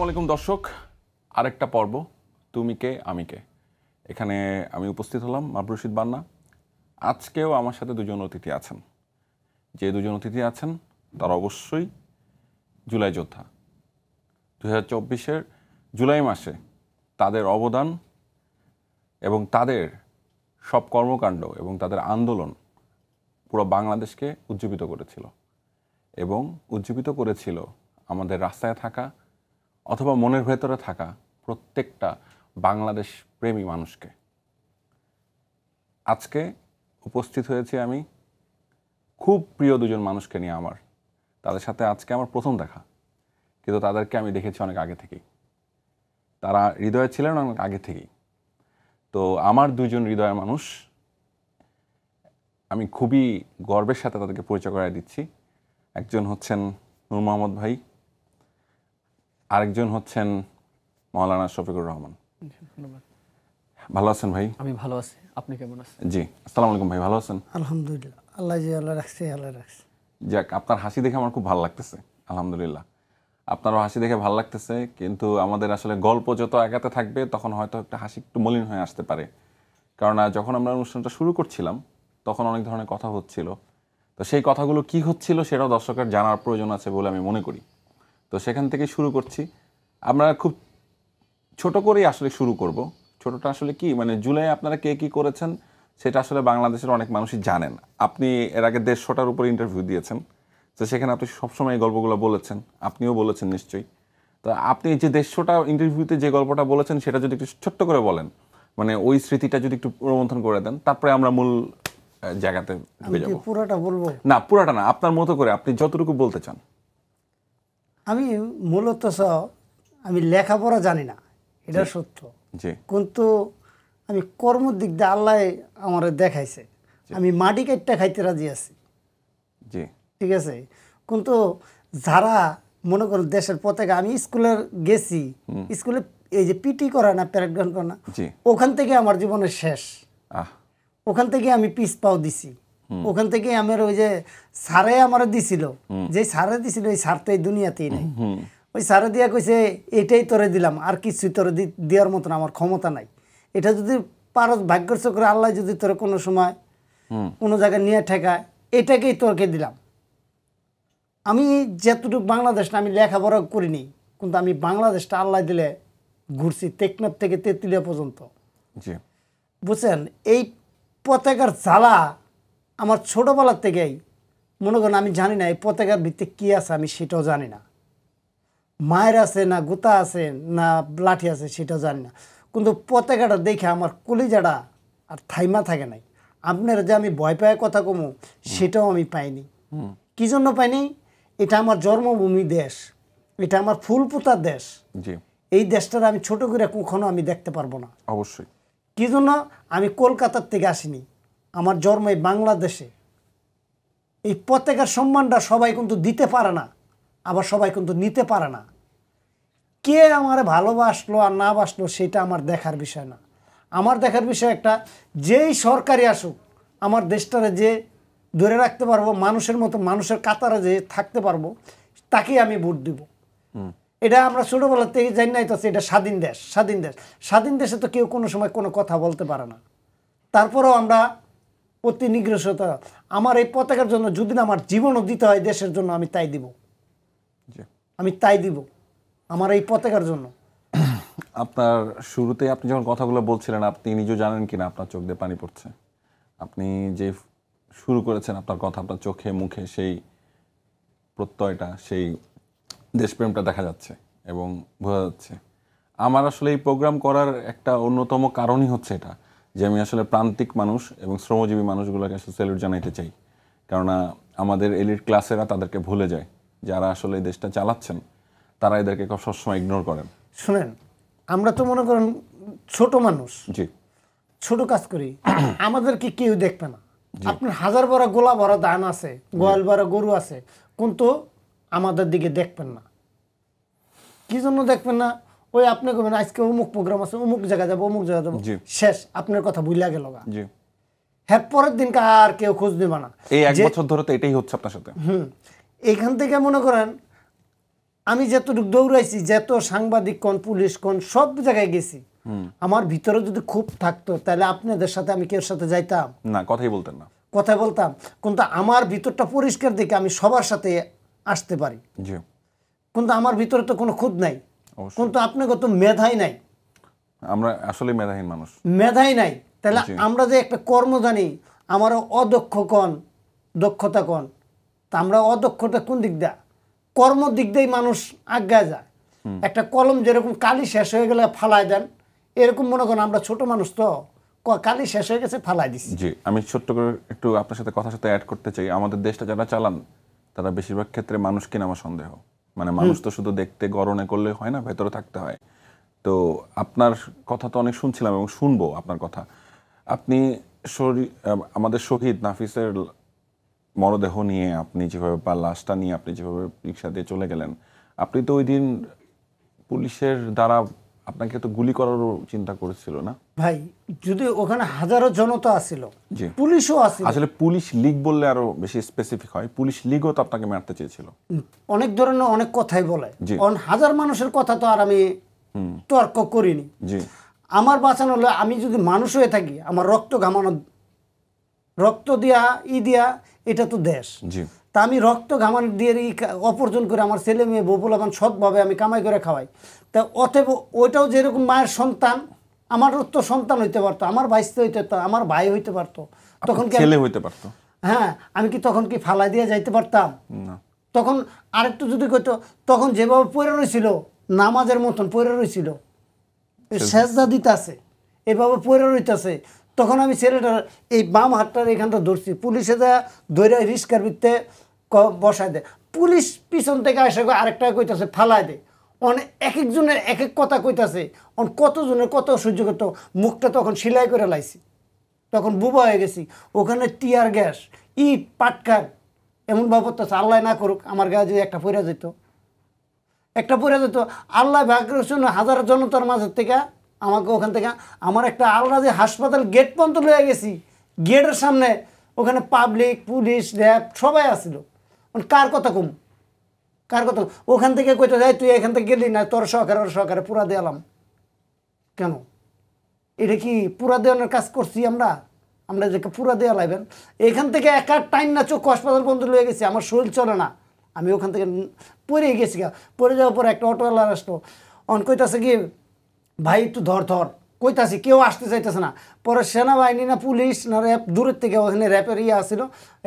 আলাইকুম দর্শক, আরেকটা পর্ব তুমি কে আমি কে। এখানে আমি উপস্থিত হলাম মাবরুর রশিদ বান্না। আজকেও আমার সাথে দুজন অতিথি আছেন। যে দুজন অতিথি আছেন তারা অবশ্যই জুলাই যোদ্ধা। 2024-এর জুলাই মাসে তাদের অবদান এবং তাদের সব কর্মকাণ্ড এবং তাদের আন্দোলন পুরো বাংলাদেশকে উজ্জীবিত করেছিল এবং উজ্জীবিত করেছিল আমাদের রাস্তায় থাকা অথবা মনের ভেতরে থাকা প্রত্যেকটা বাংলাদেশ প্রেমী মানুষকে। আজকে উপস্থিত হয়েছি আমি খুব প্রিয় দুজন মানুষকে নিয়ে। তাদের সাথে আজকে আমার প্রথম দেখা, কিন্তু তাদেরকে আমি দেখেছি অনেক আগে থেকেই। তারা হৃদয়ে ছিলেন অনেক আগে থেকেই। তো আমার দুজন হৃদয়ের মানুষ, আমি খুবই গর্বের সাথে তাদেরকে পরিচয় করায় দিচ্ছি। একজন হচ্ছেন নূর মোহাম্মদ ভাই, আরেকজন হচ্ছেন মাওলানা শফিকুর রহমান। ভালো আছেন ভাই? আমি ভালো আছি, আপনি কেমন আছেন? জি, আসসালামু আলাইকুম ভাই, ভালো আছেন? আলহামদুলিল্লাহ, আল্লাহ জি আল্লাহ রাখছে, আল্লাহ রাখছে। যাক, আপনার হাসি দেখে আমার খুব ভালো লাগতেছে, আলহামদুলিল্লাহ। আপনারও হাসি দেখে ভালো লাগতেছে, কিন্তু আমাদের আসলে গল্প যত আগাতে থাকবে তখন হয়তো একটা হাসি একটু মলিন হয়ে আসতে পারে। কারণ যখন আমরা অনুষ্ঠানটা শুরু করছিলাম তখন অনেক ধরনের কথা হচ্ছিল। তো সেই কথাগুলো কি হচ্ছিল সেটাও দর্শকের জানার প্রয়োজন আছে বলে আমি মনে করি। তো সেখান থেকে শুরু করছি। আমরা খুব ছোট করেই আসলে শুরু করব। ছোটটা আসলে কি, মানে জুলাই আপনারা কে কী করেছেন সেটা আসলে বাংলাদেশের অনেক মানুষই জানেন। আপনি এর আগে 150টার উপরে ইন্টারভিউ দিয়েছেন, তো সেখানে আপনি সবসময় এই গল্পগুলো বলেছেন, আপনিও বলেছেন নিশ্চয়ই। তো আপনি যে 150টা ইন্টারভিউতে যে গল্পটা বলেছেন সেটা যদি একটু ছোট্ট করে বলেন, মানে ওই স্মৃতিটা যদি একটু প্রমন্থন করে দেন, তারপরে আমরা মূল জায়গাতে ঢুকে যাব। পুরোটা বলবো না, পুরোটা না, আপনার মতো করে আপনি যতটুকু বলতে চান। আমি মূলত আমি লেখাপড়া জানি না, এটা সত্য। জি। কিন্তু আমি কর্মের দিক দিয়ে আল্লাহ আমার দেখাইছে, আমি মাটি কাটটা খাইতে রাজি আছি। জি। ঠিক আছে, কিন্তু যারা মনে করেন দেশের পতাকা, আমি স্কুলে গেছি, স্কুলে এই যে পিটি করা না, প্যারেড গ্রাউন্ড করা না, ওখান থেকে আমার জীবনের শেষ। ওখান থেকে আমি পিস পাও দিছি। ওখান থেকে আমার ওই যে সারে আমার দিছিল, যে সারে দিছিল ওই সার তো এই দুনিয়াতেই নাই। ওই সারে দিয়া কইছে এটাই তোরে দিলাম, আর কিছুই তোরে দেওয়ার মতন আমার ক্ষমতা নাই। এটা যদি পারো ভাগ্যের চক্রে আল্লাহ যদি তোরে কোনো সময় কোনো জায়গায় নিয়ে ঠেকায়, এটাকেই তোরকে দিলাম। আমি যতটুকু বাংলাদেশ না, আমি লেখাপড়া করিনি, কিন্তু আমি বাংলাদেশটা আল্লাহ দিলে ঘুরছি টেকনাফ থেকে তেঁতুলিয়া পর্যন্ত। বুঝছেন, এই পতাকার জ্বালা আমার ছোটোবেলার থেকেই মনে করেন। আমি জানি না এই পতাকার ভিত্তি কী আছে, আমি সেটাও জানি না। মায়ের আছে না গুতা আছে না লাঠি আছে সেটাও জানি না, কিন্তু পতাকাটা দেখে আমার কলিজাটা আর থাইমা থাকে নাই। আপনার যে আমি ভয় পায় কথা কমু, সেটাও আমি পাইনি। কী জন্য পাইনি? এটা আমার জন্মভূমি দেশ, এটা আমার ফুল পোতার দেশ। এই দেশটার আমি ছোট করে কখনো আমি দেখতে পারবো না। অবশ্যই। কী জন্য? আমি কলকাতার থেকে আসিনি, আমার জন্ম এই বাংলাদেশে। এই পতাকার সম্মানটা সবাই কিন্তু দিতে পারে না, আবার সবাই কিন্তু নিতে পারে না। কে আমার ভালোবাসলো আর না বাসলো সেটা আমার দেখার বিষয় না। আমার দেখার বিষয় একটা, যেই সরকারি আসুক আমার দেশটারে যে ধরে রাখতে পারবো, মানুষের মতো মানুষের কাতারে যে থাকতে পারবো, তাকেই আমি ভোট দিব। এটা আমরা ছোটোবেলা থেকে জানি নাই তো, এটা স্বাধীন দেশ। স্বাধীন দেশ, স্বাধীন দেশে তো কেউ কোনো সময় কোনো কথা বলতে পারে না। তারপরেও আমরা অতি নিগ্রহতা, আমার এই পতাকার জন্য যদি না আমার জীবনও দিতে হয় দেশের জন্য, আমি তাই দিব। আমি তাই দিব আমার এই পতাকার জন্য। আপনার শুরুতে আপনি যখন কথাগুলো বলছিলেন, আপনি নিজেও জানেন কিনা আপনার চোখ দিয়ে পানি পড়ছে। আপনি যে শুরু করেছেন আপনার কথা, আপনার চোখে মুখে সেই প্রত্যয়টা, সেই দেশপ্রেমটা দেখা যাচ্ছে এবং বোঝা যাচ্ছে। আমার আসলে এই প্রোগ্রাম করার একটা অন্যতম কারণই হচ্ছে এটা, যে আমি আসলে প্রান্তিক মানুষ এবং শ্রমজীবী মানুষগুলোকে আসলে স্যালুট জানাইতে চাই। কেননা আমাদের এলিট ক্লাসেরা তাদেরকে ভুলে যায়, যারা আসলে এই দেশটা চালাচ্ছেন তারা এদেরকে সবসময় ইগনোর করেন। শুনেন, আমরা তো মনে করেন ছোট মানুষ, জি, ছোট কাজ করি, আমাদেরকে কেউ দেখবে না। আপনার হাজার বড় গোলা ভরা ধান আছে, গোয়াল ভরা গরু আছে, কিন্তু আমাদের দিকে দেখবেন না। কি জন্য দেখবেন না? ওই আপনি কবেন আজকে অমুক প্রোগ্রাম আছে, অমুক জায়গায় যাবো, অমুক জায়গায় যাবো, শেষ, আপনার কথা ভুলিয়া গেল। হ্যাঁ, পরের দিনকে আর কেউ খোঁজ দেবে না। এই এক বছর ধরে তো এটাই হচ্ছে আপনার সাথে। এইখান থেকে মনে করেন আমি যতটুকু দৌড়াইছি, যত সাংবাদিক কোন পুলিশ কোন সব জায়গায় গেছি, আমার ভিতরে যদি খুব থাকতো তাহলে আপনাদের সাথে আমি কেউ সাথে যাইতাম না, কথাই বলতেন না। কথা বলতাম, কিন্তু আমার ভিতরটা পরিষ্কার দেখে আমি সবার সাথে আসতে পারি। জি, কিন্তু আমার ভিতরে তো কোনো খুঁত নাই, অবশ্যই। কিন্তু আপনাকে তো মেধাই নাই, আমরা আসলে মেধাহীন মানুষ। মেধাই নাই, তাহলে জি। আমরা যে একটা কর্ম জানি, আমার অদক্ষ কোন দক্ষতা কোন, তা আমরা অদক্ষতা কোন দিক দা, কর্ম দিক দিয়েই মানুষ আজ্ঞায় যায়। একটা কলম যেরকম কালি শেষ হয়ে গেলে ফালাই দেন, এরকম মনে করেন আমরা ছোট মানুষ তো কালি শেষ হয়ে গেছে ফালাই দিছি। জি, আমি ছোট্ট করে একটু আপনার সাথে কথার সাথে অ্যাড করতে চাই। আমাদের দেশটা যারা চালান তারা বেশিরভাগ ক্ষেত্রে মানুষ কিনা আমার সন্দেহ। মানে মানুষ তো শুধু দেখতে গড়নে করলে হয় না, ভেতরে থাকতে হয়। তো আপনার কথা তো অনেক শুনছিলাম এবং শুনবো আপনার কথা। আপনি আমাদের শহীদ নাফিসের মরদেহ নিয়ে আপনি যেভাবে বা লাশটা নিয়ে আপনি যেভাবে রিক্সা দিয়ে চলে গেলেন, আপনি তো ওই দিন পুলিশের দ্বারা আপনাকে তো গুলি করারও চিন্তা করেছিল না ভাই? যদি ওখানে হাজারো জনতা আসছিল, জি, পুলিশও আসছিল, আসলে পুলিশ লীগ বললে আরো বেশি স্পেসিফিক হয়। পুলিশ লীগও তো আপনাকে মারতে চেয়েছিল। অনেক ধরনের অনেক কথাই বলে, জি। হাজার মানুষের কথা তো আর আমি তর্ক করিনি। জি, আমার বাঁচানো হলো, আমি যদি মানুষ হয়ে থাকি, আমার রক্ত ঘামানো, রক্ত দিয়া দিয়া, এটা তো দেশ। জি, তা আমি রক্ত ঘামান দিয়ে অপরজন করে আমার ছেলে মেয়ে বপুলাবান সৎভাবে আমি কামাই করে খাওয়াই। তা অতএব ওইটাও যেরকম মায়ের সন্তান, আমারও তো সন্তান হইতে পারতো, আমার ভাইস্তে হইতে পারতো, আমার ভাই হইতে পারতো, তখন কি ছেলে হইতে পারতো। হ্যাঁ, আমি কি তখন কি ফালাই দিয়ে যাইতে পারতাম? না, তখন আরেকটু যদি কইতো, তখন যেভাবে পড়ে রয়েছিল নামাজের মতন পড়ে রয়েছিল, সেজদা দিতেছে, এভাবে পড়ে রইতেছে, তখন আমি ছেলেটার এই বাম হাতটার এখানটা ধরছি, পুলিশে যা ধরে রিস্কার ভিত্তে বসায় দেয়, পুলিশ পিছন থেকে আসে আরেকটা কইতাছে ফালায় দে। অনেক এক একজনের এক এক কথা কইতাছে, কতজনের কত সহ্য করতো, মুখটা তখন সেলাই করে লাইছি, তখন বুবা হয়ে গেছি। ওখানে টিয়ার গ্যাস, ইট পাটকার এমন ভাবতেছে, আল্লাহ না করুক আমার গায়ে যদি একটা পড়ে যেত, একটা পড়ে যেত, আল্লাহ ভাগ্যের হাজার জনতার মাঝের থেকে আমাকে ওখান থেকে আমার একটা আল্লাহ যে হাসপাতাল গেট পর্যন্ত লয়ে গেছি, গেটের সামনে ওখানে পাবলিক পুলিশ র্যাব সবাই আসছিল, কার কথা কম, কার কথা ওখান থেকে কইতে যাই, তুই এখান থেকে গেলি না, তোর সহকারে পুরা দেয়ালাম কেন? এটা কি পুরা দেওয়ানোর কাজ করছি আমরা? আমরা যে পুরা দেওয়া লাইবেন, এখান থেকে একা টাইম না চোখ হাসপাতাল পর্যন্ত লয়ে গেছি, আমার শরীর চলে না, আমি ওখান থেকে পড়ে গেছি গা। পড়ে যাওয়ার পর একটা অটোওয়ালা আসলো, কইতাছে কি ভাই একটু ধর কইতাছি, কেউ আসতে চাইতেছে না। পরে সেনাবাহিনী না পুলিশ না র্যাব দূরের থেকে, ওখানে র্যাপের আসছিল,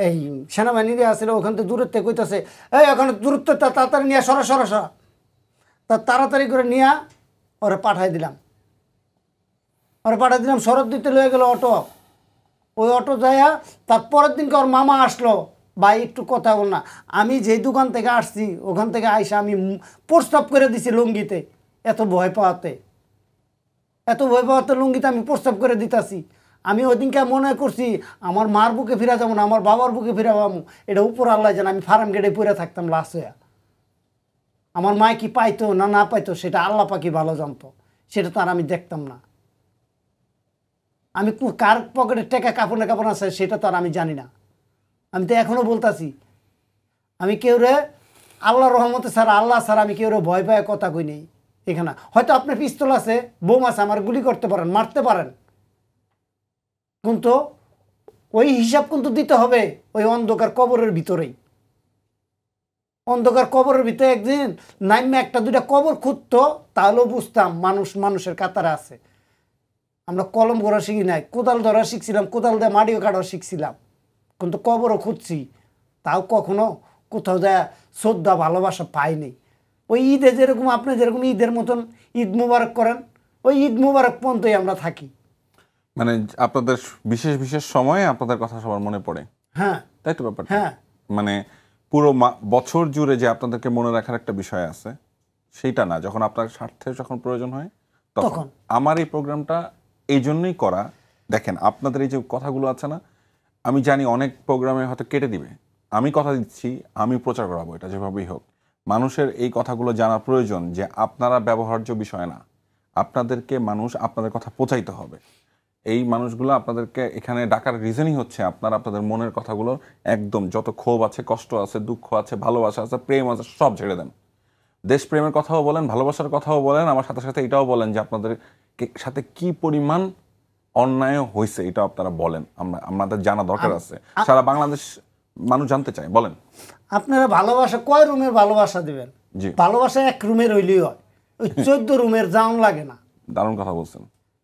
এই সেনাবাহিনীর আসছিল, ওখান থেকে দূরের থেকে কইতাছে, এই ওখানে দূরত্ব তাড়াতাড়ি নিয়ে সরা তা তাড়াতাড়ি করে নিয়ে ওরা পাঠাই দিলাম, শরৎ দিতে লয়ে গেল অটো। ওই অটো যাইয়া তার পরের দিনকে ওর মামা আসলো, ভাই একটু কথা বল না। আমি যেই দোকান থেকে আসছি ওখান থেকে আইসা আমি প্রস্তাব করে দিছি লুঙ্গিতে, এত ভয় পাওয়াতে লুঙ্গিতে আমি প্রস্তাব করে দিতাছি। আমি ওই দিনকে মনে করছি আমার মার বুকে ফিরা যাবো না, আমার বাবার বুকে ফিরা যাবো, এটা উপর আল্লাহ জানে। আমি ফার্ম গেটে পড়ে থাকতাম লাশ হইয়া, আমার মায় কি পাইতো না পাইতো সেটা আল্লাহ পাকি ভালো জানতো, সেটা তো আর আমি দেখতাম না। আমি কার পকেটে টেকা কাপড় আছে সেটা তো আর আমি জানি না। আমি তো এখনো বলতাছি, আমি কেউ রে আল্লাহ রহমতে ছাড়া, আল্লাহ ছাড়া আমি কেউ রে ভয় পায় কথা কই নেই। এখানে হয়তো আপনার পিস্তল আছে, বোম আছে, আমার গুলি করতে পারেন, মারতে পারেন, কিন্তু ওই হিসাব কিন্তু দিতে হবে ওই অন্ধকার কবরের ভিতরেই। অন্ধকার কবরের ভিতরে একদিন নাইমে একটা দুইটা কবর খুঁজতো, তাহলেও বুঝতাম মানুষের কাতারে আছে। আমরা কলম ধরা শিখি নাই, কোদাল ধরা শিখছিলাম, কোদাল দিয়ে মাটিও কাটাও শিখছিলাম, কিন্তু কবরও খুঁজছি, তাও কখনো কোথাও যায় শ্রদ্ধা ভালোবাসা পাইনি। ওই ঈদে যেরকম আপনি যেরকম ঈদের মতন ঈদ মুবারক করেন, ওই ঈদ মুবারক পর্যন্তই আমরা থাকি। মানে আপনাদের বিশেষ বিশেষ সময়ে আপনাদের কথা সবার মনে পড়ে, হ্যাঁ তাই তো ব্যাপারটা? হ্যাঁ, মানে পুরো বছর জুড়ে যে আপনাদেরকে মনে রাখার একটা বিষয় আছে, সেইটা না, যখন আপনার স্বার্থে যখন প্রয়োজন হয় তখন। আমার এই প্রোগ্রামটা এই জন্যই করা, দেখেন আপনাদের এই যে কথাগুলো আছে না, আমি জানি অনেক প্রোগ্রামে হয়তো কেটে দিবে, আমি কথা দিচ্ছি আমি প্রচার করাবো, এটা যেভাবেই হোক। মানুষের এই কথাগুলো জানা প্রয়োজন যে আপনারা ব্যবহার্য বিষয় না, আপনাদেরকে মানুষ আপনাদের কথা পৌঁছাইতে হবে। এই মানুষগুলো আপনাদেরকে এখানে ডাকার রিজনই হচ্ছে আপনারা আপনাদের মনের কথাগুলো একদম, যত ক্ষোভ আছে, কষ্ট আছে, দুঃখ আছে, ভালোবাসা আছে, প্রেম আছে, সব ছেড়ে দেন। দেশপ্রেমের কথাও বলেন, ভালোবাসার কথাও বলেন, আমার সাথে সাথে এটাও বলেন যে আপনাদের সাথে কি পরিমাণ অন্যায় হয়েছে, এটা আপনারা বলেন। আমাদের জানা দরকার আছে, সারা বাংলাদেশ মানুষ জানতে চায়। বলেন আপনারা ভালোবাসা কয় রুমের ভালোবাসা দিবেন? জি, ভালোবাসা 1 রুমের হইলেই হয়, ওই 14 রুমের জাউন লাগে না। দারুণ কথা বলছেন।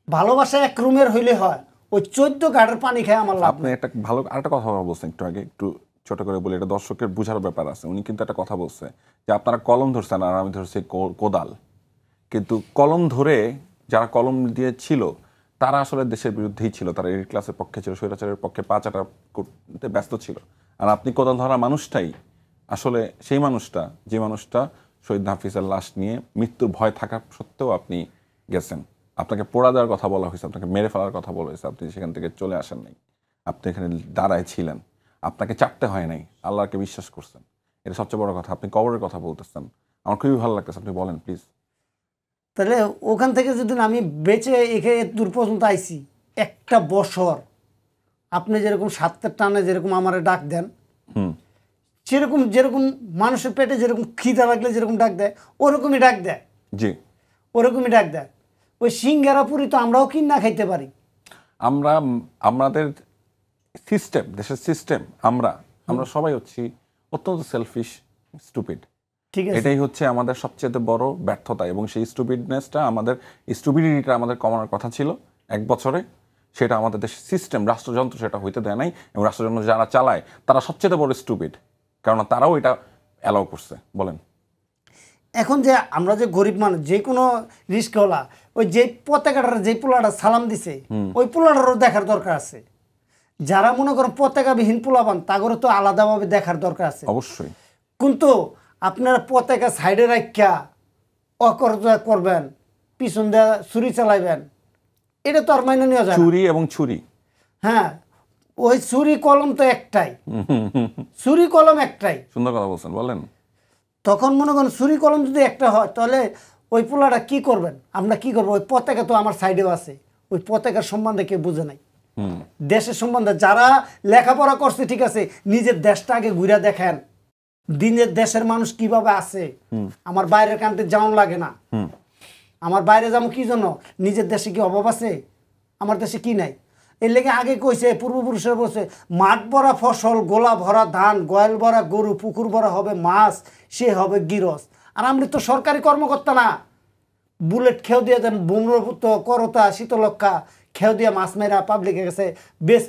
ভালোবাসা 1 রুমের হইলে হয়, ওই 14 গাড়ের পানি খায় আমার লাভ আপনি নেই। একটা ভালো আরেকটা কথা বলছেন একটু আগে, একটু ছোট করে বলি, এটা দর্শকের বোঝার ব্যাপার আছে। উনি কিন্তু একটা কথা বলছে যে আপনারা কলম ধরছেন আর আমি ধরছি কোদাল, কিন্তু কলম ধরে যারা কলম দিয়ে ছিল তারা আসলে দেশের বিরুদ্ধেই ছিল, তারা এই ক্লাসের পক্ষে ছিল, স্বৈরাচারের পক্ষে পাচাটা করতে ব্যস্ত ছিল। আর আপনি কোদাল ধরা মানুষটাই আসলে সেই মানুষটা, যে মানুষটা শহীদ হাফিজের লাশ নিয়ে মৃত্যুর ভয় থাকা সত্ত্বেও আপনি গেছেন। আপনাকে পোড়া দেওয়ার কথা বলা হয়েছে, আপনাকে মেরে ফেলার কথা বলা হয়েছে, আপনি সেখান থেকে চলে আসেন নাই, আপনি এখানে দাঁড়ায় ছিলেন, আপনাকে চাপতে হয় নাই, আল্লাহকে বিশ্বাস করছেন, এটা সবচেয়ে বড় কথা। আপনি কবরের কথা বলতেছেন, আমার খুবই ভালো লাগতেছে, আপনি বলেন প্লিজ। তাহলে ওখান থেকে যদি আমি বেঁচে এখানে দূর পর্যন্ত আইছি 1টা বছর, আপনি যেরকম স্বার্থের টানে যেরকম আমারে ডাক দেন, সেরকম যেরকম মানুষের পেটে যেরকম খিদা লাগলে যেরকম ডাক দেয়, ওরকমই ডাক দেয়। জি, ওরকমই ডাক দেয়। ওই সিঙ্গারা পুরি তো আমরাও কিনা খাইতে পারি। আমাদের সিস্টেম, দেশের সিস্টেম, আমরা সবাই হচ্ছি অত্যন্ত সেলফিশ, স্টুপিড। ঠিক আছে, এটাই হচ্ছে আমাদের সবচেয়ে বড় ব্যর্থতা, এবং সেই স্টুপিডনেসটা স্টুপিডিটিটা আমাদের কমানোর কথা ছিল 1 বছরে। সেটা আমাদের দেশের সিস্টেম, রাষ্ট্রযন্ত্র সেটা হইতে দেয় নাই, এবং রাষ্ট্রযন্ত্র যারা চালায় তারা সবচেয়ে বড় স্টুপিড, কারণ তারাও এটা অ্যালাউ করছে। বলেন এখন যে আমরা যে গরিব মানুষ, যে কোনো রিস্কওয়ালা, ওই যে পতাকাটার যে পোলাটা সালাম দিছে, ওই পোলাটারও দেখার দরকার আছে। যারা মনে করেন পতাকাবিহীন পোলাবান, তাগরও তো আলাদাভাবে দেখার দরকার আছে অবশ্যই। কিন্তু আপনারা পতাকা সাইডে রাখা অকর্তা করবেন, পিছন দিয়ে ছুরি চালাইবেন, এটা তো আর মাইনে নেওয়া যায় না। চুরি এবং ছুরি, হ্যাঁ, ওই ছুরি কলম তো একটাই, ছুরি কলম একটাই। সুন্দর কথা বলছেন, বলেন। তখন মনে করেন ছুরি কলম যদি একটা হয়, তাহলে ওই পোলাটা কি করবেন? আমরা কি করবো? ওই পতাকা তো আমার সাইডেও আছে, ওই পতাকার সম্বন্ধে কেউ বুঝে নাই। দেশের সম্বন্ধে যারা লেখাপড়া করছে, ঠিক আছে, নিজের দেশটা আগে ঘুরে দেখেন, দিনের দেশের মানুষ কিভাবে আছে। আমার বাইরের কান্ট্রি যাওয়ান লাগে না। আমার বাইরে যাবো কি জন্য? নিজের দেশে কি অভাব আছে? আমার দেশে কি নাই? এর লেগে আগে কইছে, পূর্বপুরুষরা বলছে, মাঠ ভরা ফসল, গোলা ভরা ধান, গয়াল ভরা গরু, পুকুর ভরা হবে মাছ, সে হবে গিরস। আর আমরা তো সরকারি কর্মকর্তা না, বুলেট খেও দিয়ে দেন, ব্রহ্মপুত্র, করতা, শীতলক্ষা খেও দিয়ে মাছ মেরা পাবলিকের কাছে বেশ।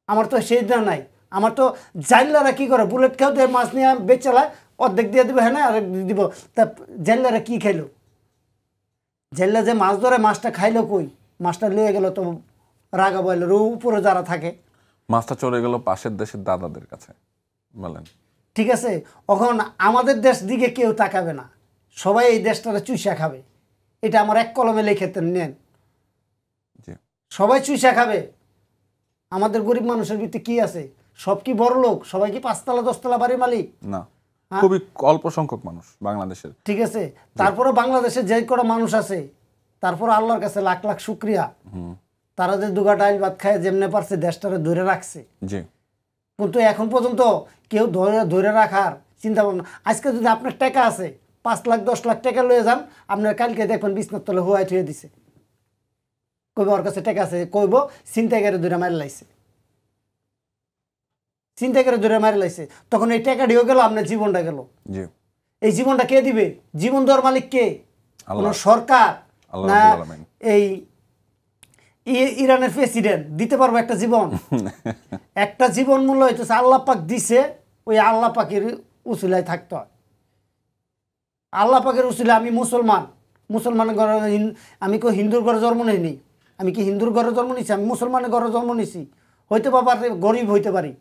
আমার তো সেই দিন নাই। আমার তো জাইলারা কি করে, বুলেট খেও দিয়ে মাছ নিয়ে বেচালায়, অর্ধেক দিয়ে দিব, হ্যাঁ না আরেক দিব। তা জাইলারা কি খাইলো? জাইলা যে মাছ ধরে মাছটা খাইলো কই? মাছটা লিয়ে গেল তো রাগা বইলের উপরে যারা থাকে। মাছটা চলে গেল পাশের দেশের দাদাদের কাছে। বলেন ঠিক আছে, এখন আমাদের দেশ দিকে কেউ তাকাবে না, সবাই এই দেশটারে চুষা খাবে। এটা আমার 1 কলমে লিখে নেন, জি, সবাই চুষা খাবে। আমাদের গরিব মানুষের ভিতরে কি আছে? সব কি বড় লোক? সবাই কি 5 তলা 10 তলা বাড়ির মালিক? না, খুবই অল্প সংখ্যক মানুষ বাংলাদেশের। ঠিক আছে, তারপরে বাংলাদেশে যে কটা মানুষ আছে, তারপর আল্লাহর কাছে লাখ লাখ শুক্রিয়া, তারা যে দুগা ডাইল ভাত খায় যেমনে পারছে দেশটারে ধরে রাখছে। জি, কিন্তু এখন পর্যন্ত কেউ ধরে রাখার চিন্তা ভাবনা। আজকে যদি আপনার টাকা আছে, 5 লাখ 10 লাখ টাকা লয়ে যান, আপনার কালকে দেখবেন বিছনার তলে হুয়াই থুয়ে দিছে। কইব ওর কাছে টাকা আছে, কইব ছিনতাইকারী ধরে মারি লাইছে, ছিনতাইকারী ধরে মারি লাইছে। তখন এই টাকাটিও গেল, আপনার জীবনটা গেল। জি, এই জীবনটা কে দিবে? জীবন দেওয়ার মালিক কে? কোন আল্লাহ। সরকার আল্লাহ না রাব্বুল আলামিন। এই ইরানের প্রেসিডেন্ট দিতে পারবো একটা জীবন? একটা জীবন মূল্য হইতেছে আল্লাহ পাক দিছে, ওই আল্লাহ পাকের উসিলায় থাকতে হয়। আল্লাহ পাকের উসিলায় আমি মুসলমানের ঘরে, আমি কেউ হিন্দুর ঘরে জন্ম নিইনি। আমি কি হিন্দুর ঘরে জন্ম নিছি? আমি মুসলমানের ঘরে জন্ম নিছি। হইতে পারি গরিব হইতে পারি,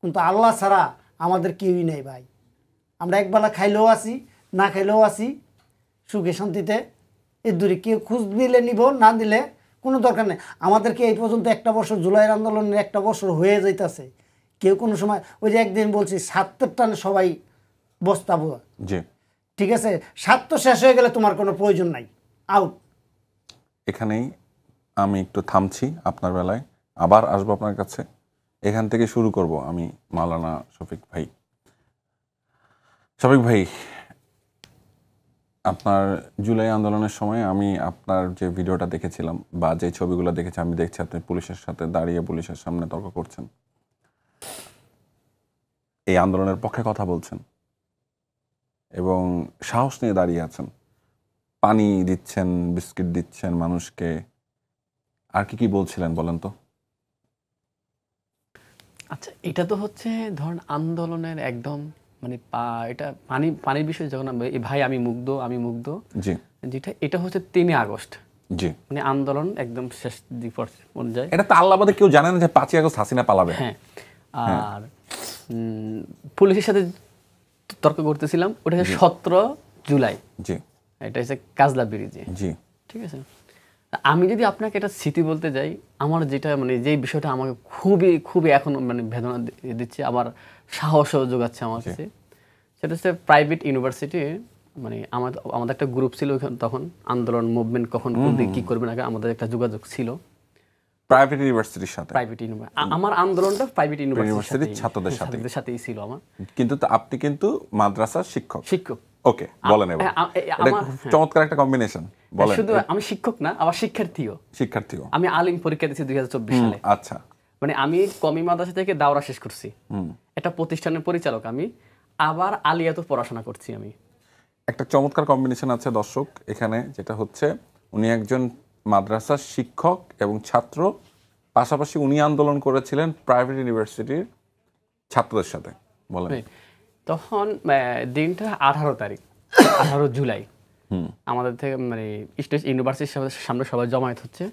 কিন্তু আল্লাহ ছাড়া আমাদের কেউই নেই ভাই। আমরা একবেলা খাইলেও আছি, না খাইলেও আছি সুখে শান্তিতে। এর দূরে কেউ খোঁজ নিলে নিব, না দিলে কোনো দরকার নেই। আমাদেরকে এই পর্যন্ত 1টা বছর, জুলাইয়ের আন্দোলনের 1টা বছর হয়ে যাইতেছে। কেউ কোনো সময়, ওই যে একদিন বলছি স্বার্থের টানে সবাই বস্তাবো। জি, ঠিক আছে, স্বার্থ শেষ হয়ে গেলে তোমার কোনো প্রয়োজন নাই, আউট। এখানেই আমি একটু থামছি আপনার বেলায়, আবার আসবো আপনার কাছে। এখান থেকে শুরু করব আমি, মাওলানা শফিক ভাই। শফিক ভাই, আপনার জুলাই আন্দোলনের সময় আমি আপনার যে ভিডিওটা দেখেছিলাম বা যে ছবিগুলো দেখেছি, আমি দেখছি আপনি পুলিশের সাথে দাঁড়িয়ে পুলিশের সামনে তর্ক করছেন, এই আন্দোলনের পক্ষে কথা বলছেন এবং সাহস নিয়ে দাঁড়িয়ে আছেন, পানি দিচ্ছেন, বিস্কিট দিচ্ছেন মানুষকে, আর কি কি বলছিলেন বলেন তো? আচ্ছা, এটা তো হচ্ছে ধরেন আন্দোলনের একদম মানে এটা পানির বিষয় যখন ভাই আমি মুগ্ধ জি, যেটা এটা হচ্ছে 3 আগস্ট, জি, মানে আন্দোলন একদম শেষ দিক পর্যায়ে। এটা তো আল্লাহ বাদে কেউ জানে না যে 5ই আগস্ট হাসিনা পালাবে। হ্যাঁ, আর পুলিশের সাথে তর্ক করতেছিলাম, ওটা হচ্ছে 17 জুলাই, জি, এটা হচ্ছে কাজলা ব্রিজে। জি, ঠিক আছে, আমি যদি আপনাকে একটা স্মৃতি বলতে যাই, আমার যেটা মানে যেই বিষয়টা আমাকে খুবই খুবই এখন মানে বেদনা দিচ্ছে, আবার সাহসও যোগাচ্ছে আমার কাছে, সেটা হচ্ছে প্রাইভেট ইউনিভার্সিটি। মানে আমাদের একটা গ্রুপ ছিল তখন, আন্দোলন মুভমেন্ট কখন কোন দিকে কি করবে না, আমাদের একটা যোগাযোগ ছিল প্রাইভেট ইউনিভার্সিটির সাথে। প্রাইভেট ইউনিভার্সিটি, আমার আন্দোলনটা প্রাইভেট ইউনিভার্সিটির ইউনিভার্সিটির ছাত্রদের সাথেই ছিল আমার। কিন্তু আপনি কিন্তু মাদ্রাসার শিক্ষক। শিক্ষক। ওকে, বলেন এবার। এটা খুব চমৎকার একটা কম্বিনেশন, বলেন। শুধু আমি শিক্ষক না, আবার শিক্ষার্থীও। আমি আলিম পরীক্ষা দিয়েছি 2024 সালে। আচ্ছা, মানে আমি কমি মাদ্রাসা থেকে দাওরা শেষ করছি, একটা প্রতিষ্ঠানের পরিচালক আমি, আবার আলিয়াতে পড়াশোনা করছি আমি। একটা চমৎকার কম্বিনেশন আছে দর্শক এখানে, যেটা হচ্ছে উনি একজন মাদ্রাসার শিক্ষক এবং ছাত্র, পাশাপাশি উনি আন্দোলন করেছিলেন প্রাইভেট ইউনিভার্সিটির ছাত্রদের সাথে। বলেন। তখন দিনটা 18 তারিখ, 18 জুলাই। আমাদের থেকে মানে স্টেট ইউনিভার্সিটির সামনে সবাই জমায়েত হচ্ছে।